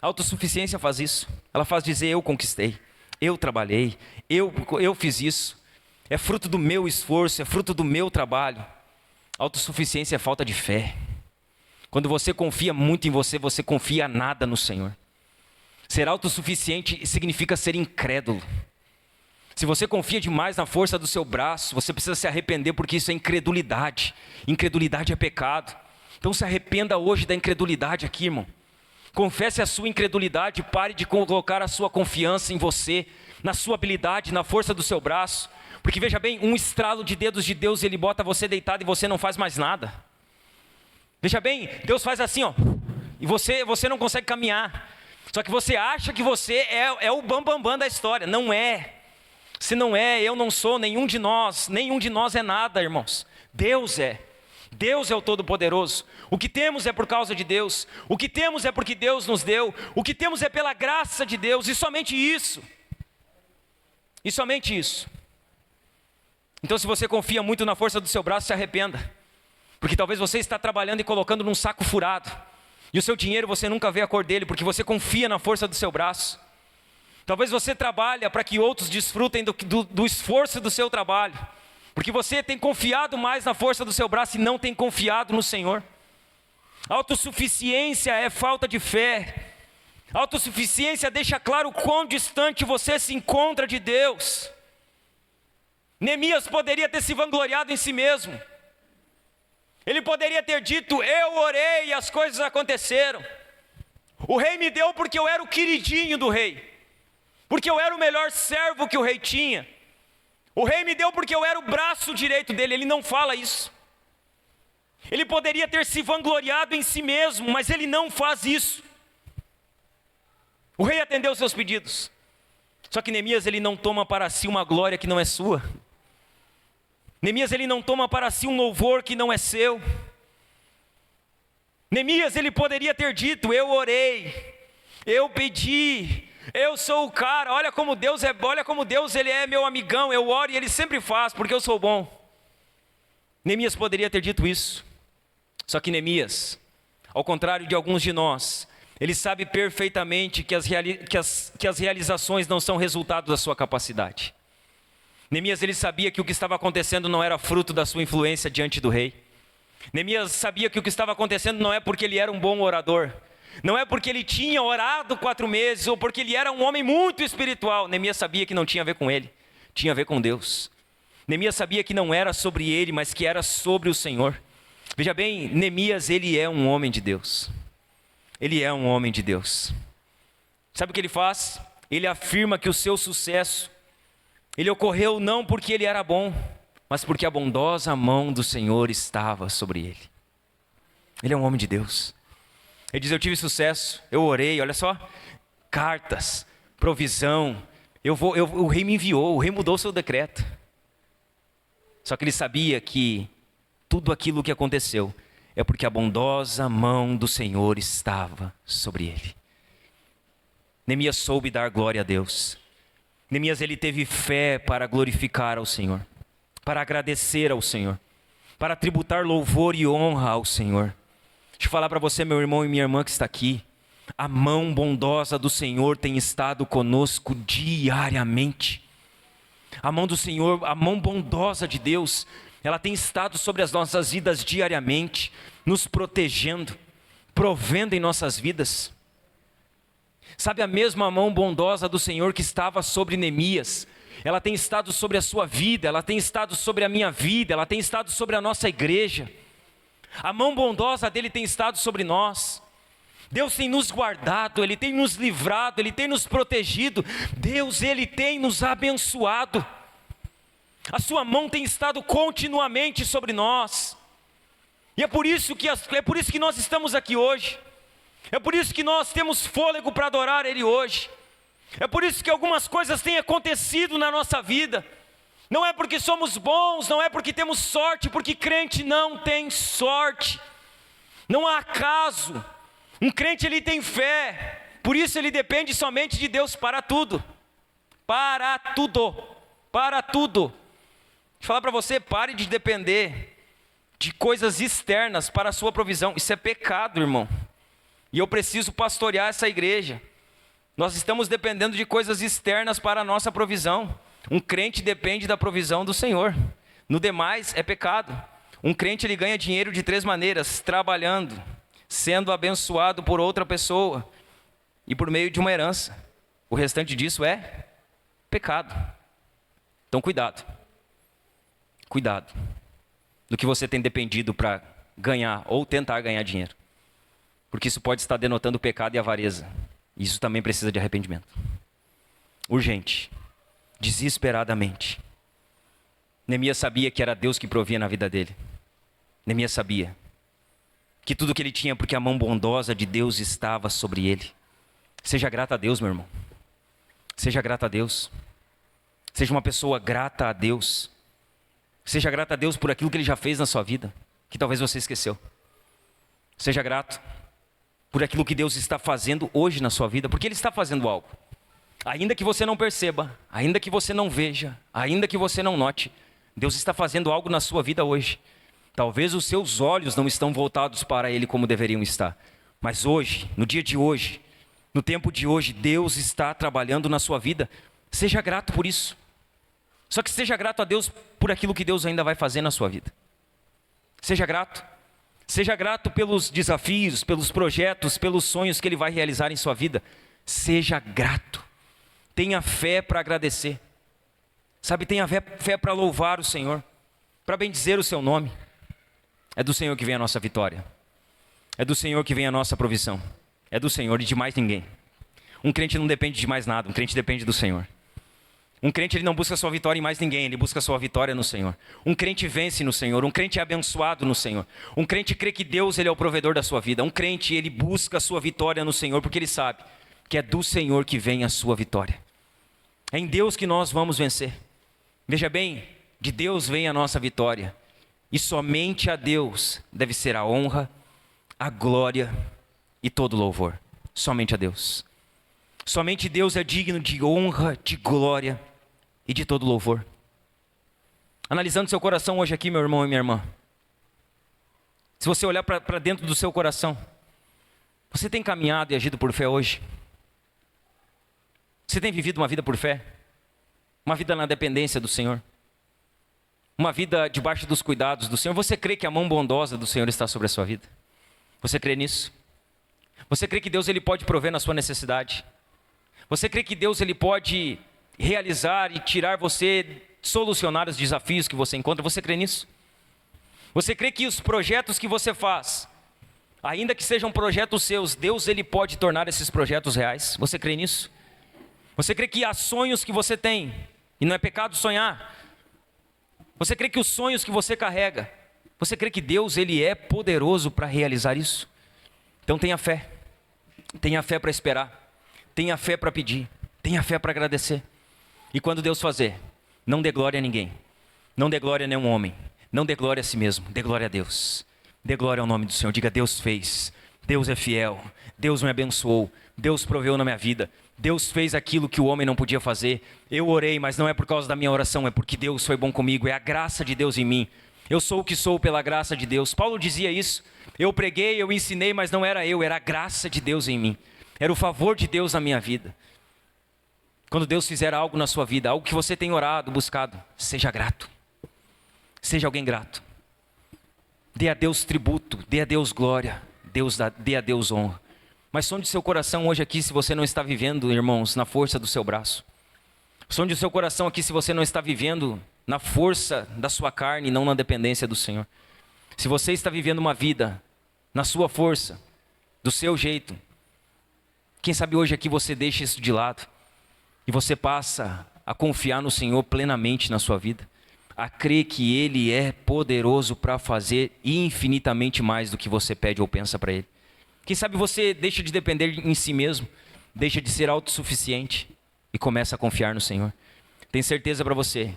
A autossuficiência faz isso. Ela faz dizer: eu conquistei, eu trabalhei, eu fiz isso. É fruto do meu esforço, é fruto do meu trabalho. Autossuficiência é falta de fé. Quando você confia muito em você, você confia nada no Senhor. Ser autossuficiente significa ser incrédulo. Se você confia demais na força do seu braço, você precisa se arrepender, porque isso é incredulidade. Incredulidade é pecado. Então se arrependa hoje da incredulidade aqui, irmão. Confesse a sua incredulidade, pare de colocar a sua confiança em você, na sua habilidade, na força do seu braço. Porque veja bem, um estralo de dedos de Deus, Ele bota você deitado e você não faz mais nada. Veja bem, Deus faz assim, ó, e você não consegue caminhar. Só que você acha que você é o bambambam da história. Não é. Se não é, eu não sou, nenhum de nós é nada, irmãos. Deus é. Deus é o Todo-Poderoso. O que temos é por causa de Deus. O que temos é porque Deus nos deu. O que temos é pela graça de Deus, e somente isso. E somente isso. Então, se você confia muito na força do seu braço, se arrependa. Porque talvez você está trabalhando e colocando num saco furado. E o seu dinheiro você nunca vê a cor dele, porque você confia na força do seu braço. Talvez você trabalhe para que outros desfrutem do esforço do seu trabalho. Porque você tem confiado mais na força do seu braço e não tem confiado no Senhor. Autossuficiência é falta de fé. Autossuficiência deixa claro o quão distante você se encontra de Deus. Neemias poderia ter se vangloriado em si mesmo. Ele poderia ter dito: eu orei e as coisas aconteceram. O rei me deu porque eu era o queridinho do rei. Porque eu era o melhor servo que o rei tinha. O rei me deu porque eu era o braço direito dele. Ele não fala isso. Ele poderia ter se vangloriado em si mesmo, mas ele não faz isso. O rei atendeu seus pedidos. Só que Neemias, ele não toma para si uma glória que não é sua. Neemias, ele não toma para si um louvor que não é seu. Neemias, ele poderia ter dito: eu orei, eu pedi, eu sou o cara, olha como Deus ele é meu amigão, eu oro e ele sempre faz, porque eu sou bom. Neemias poderia ter dito isso. Só que Neemias, ao contrário de alguns de nós, ele sabe perfeitamente que as realizações não são resultado da sua capacidade. Neemias, ele sabia que o que estava acontecendo não era fruto da sua influência diante do rei. Neemias sabia que o que estava acontecendo não é porque ele era um bom orador. Não é porque ele tinha orado 4 meses ou porque ele era um homem muito espiritual. Neemias sabia que não tinha a ver com ele, tinha a ver com Deus. Neemias sabia que não era sobre ele, mas que era sobre o Senhor. Veja bem, Neemias, ele é um homem de Deus. Ele é um homem de Deus. Sabe o que ele faz? Ele afirma que o seu sucesso, ele ocorreu não porque ele era bom, mas porque a bondosa mão do Senhor estava sobre ele. Ele é um homem de Deus. Ele diz: eu tive sucesso, eu orei, olha só, cartas, provisão, o rei me enviou, o rei mudou o seu decreto. Só que ele sabia que tudo aquilo que aconteceu é porque a bondosa mão do Senhor estava sobre ele. Neemias soube dar glória a Deus. Neemias, ele teve fé para glorificar ao Senhor, para agradecer ao Senhor, para tributar louvor e honra ao Senhor. Deixa eu falar para você, meu irmão e minha irmã que está aqui, a mão bondosa do Senhor tem estado conosco diariamente. A mão do Senhor, a mão bondosa de Deus, ela tem estado sobre as nossas vidas diariamente, nos protegendo, provendo em nossas vidas. Sabe, a mesma mão bondosa do Senhor que estava sobre Neemias, ela tem estado sobre a sua vida, ela tem estado sobre a minha vida, ela tem estado sobre a nossa igreja. A mão bondosa dele tem estado sobre nós. Deus tem nos guardado, Ele tem nos livrado, Ele tem nos protegido. Deus, Ele tem nos abençoado. A sua mão tem estado continuamente sobre nós. E é por isso que nós estamos aqui hoje. É por isso que nós temos fôlego para adorar Ele hoje. É por isso que algumas coisas têm acontecido na nossa vida. Não é porque somos bons, não é porque temos sorte, porque crente não tem sorte. Não há acaso. Um crente, ele tem fé, por isso ele depende somente de Deus para tudo. Para tudo. Para tudo. Deixa eu falar para você, pare de depender de coisas externas para a sua provisão. Isso é pecado, irmão. E eu preciso pastorear essa igreja. Nós estamos dependendo de coisas externas para a nossa provisão. Um crente depende da provisão do Senhor. No demais é pecado. Um crente, ele ganha dinheiro de 3 maneiras: trabalhando, sendo abençoado por outra pessoa e por meio de uma herança. O restante disso é pecado. Então cuidado. Cuidado do que você tem dependido para ganhar ou tentar ganhar dinheiro. Porque isso pode estar denotando pecado e avareza. Isso também precisa de arrependimento. Urgente. Desesperadamente. Neemias sabia que era Deus que provia na vida dele. Neemias sabia que tudo que ele tinha, porque a mão bondosa de Deus estava sobre ele. Seja grato a Deus, meu irmão. Seja grato a Deus. Seja uma pessoa grata a Deus. Seja grato a Deus por aquilo que Ele já fez na sua vida, que talvez você esqueceu. Seja grato por aquilo que Deus está fazendo hoje na sua vida, porque Ele está fazendo algo. Ainda que você não perceba, ainda que você não veja, ainda que você não note, Deus está fazendo algo na sua vida hoje. Talvez os seus olhos não estão voltados para Ele como deveriam estar. Mas hoje, no dia de hoje, no tempo de hoje, Deus está trabalhando na sua vida. Seja grato por isso. Só que seja grato a Deus por aquilo que Deus ainda vai fazer na sua vida. Seja grato. Seja grato pelos desafios, pelos projetos, pelos sonhos que Ele vai realizar em sua vida. Seja grato. Tenha fé para agradecer. Sabe, tenha fé para louvar o Senhor, para bendizer o seu nome. É do Senhor que vem a nossa vitória. É do Senhor que vem a nossa provisão. É do Senhor e de mais ninguém. Um crente não depende de mais nada, um crente depende do Senhor. Um crente, ele não busca a sua vitória em mais ninguém, ele busca a sua vitória no Senhor. Um crente vence no Senhor, um crente é abençoado no Senhor. Um crente crê que Deus, ele é o provedor da sua vida. Um crente, ele busca a sua vitória no Senhor, porque ele sabe que é do Senhor que vem a sua vitória. É em Deus que nós vamos vencer. Veja bem, de Deus vem a nossa vitória. E somente a Deus deve ser a honra, a glória e todo louvor. Somente a Deus. Somente Deus é digno de honra, de glória e de todo louvor. Analisando seu coração hoje aqui, meu irmão e minha irmã. Se você olhar para dentro do seu coração, você tem caminhado e agido por fé hoje? Você tem vivido uma vida por fé? Uma vida na dependência do Senhor? Uma vida debaixo dos cuidados do Senhor? Você crê que a mão bondosa do Senhor está sobre a sua vida? Você crê nisso? Você crê que Deus, ele pode prover na sua necessidade? Você crê que Deus, ele pode realizar e tirar você, solucionar os desafios que você encontra? Você crê nisso? Você crê que os projetos que você faz, ainda que sejam projetos seus, Deus, ele pode tornar esses projetos reais? Você crê nisso? Você crê que há sonhos que você tem, e não é pecado sonhar? Você crê que os sonhos que você carrega, você crê que Deus, ele é poderoso para realizar isso? Então tenha fé para esperar, tenha fé para pedir, tenha fé para agradecer. E quando Deus fazer, não dê glória a ninguém, não dê glória a nenhum homem, não dê glória a si mesmo, dê glória a Deus. Dê glória ao nome do Senhor, diga: Deus fez, Deus é fiel, Deus me abençoou, Deus proveu na minha vida, Deus fez aquilo que o homem não podia fazer. Eu orei, mas não é por causa da minha oração, é porque Deus foi bom comigo, é a graça de Deus em mim. Eu sou o que sou pela graça de Deus. Paulo dizia isso. Eu preguei, eu ensinei, mas não era eu, era a graça de Deus em mim. Era o favor de Deus na minha vida. Quando Deus fizer algo na sua vida, algo que você tem orado, buscado, seja grato. Seja alguém grato. Dê a Deus tributo, dê a Deus glória, dê a Deus honra. Mas sonde seu coração hoje aqui, se você não está vivendo, irmãos, na força do seu braço. Sonde o seu coração aqui se você não está vivendo na força da sua carne e não na dependência do Senhor. Se você está vivendo uma vida na sua força, do seu jeito, quem sabe hoje aqui você deixa isso de lado e você passa a confiar no Senhor plenamente na sua vida, a crer que Ele é poderoso para fazer infinitamente mais do que você pede ou pensa para Ele. Quem sabe você deixa de depender em si mesmo, deixa de ser autossuficiente e começa a confiar no Senhor. Tenho certeza para você,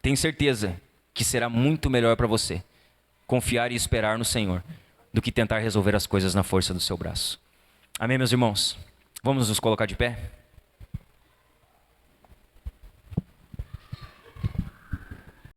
tenho certeza que será muito melhor para você confiar e esperar no Senhor do que tentar resolver as coisas na força do seu braço. Amém, meus irmãos? Vamos nos colocar de pé?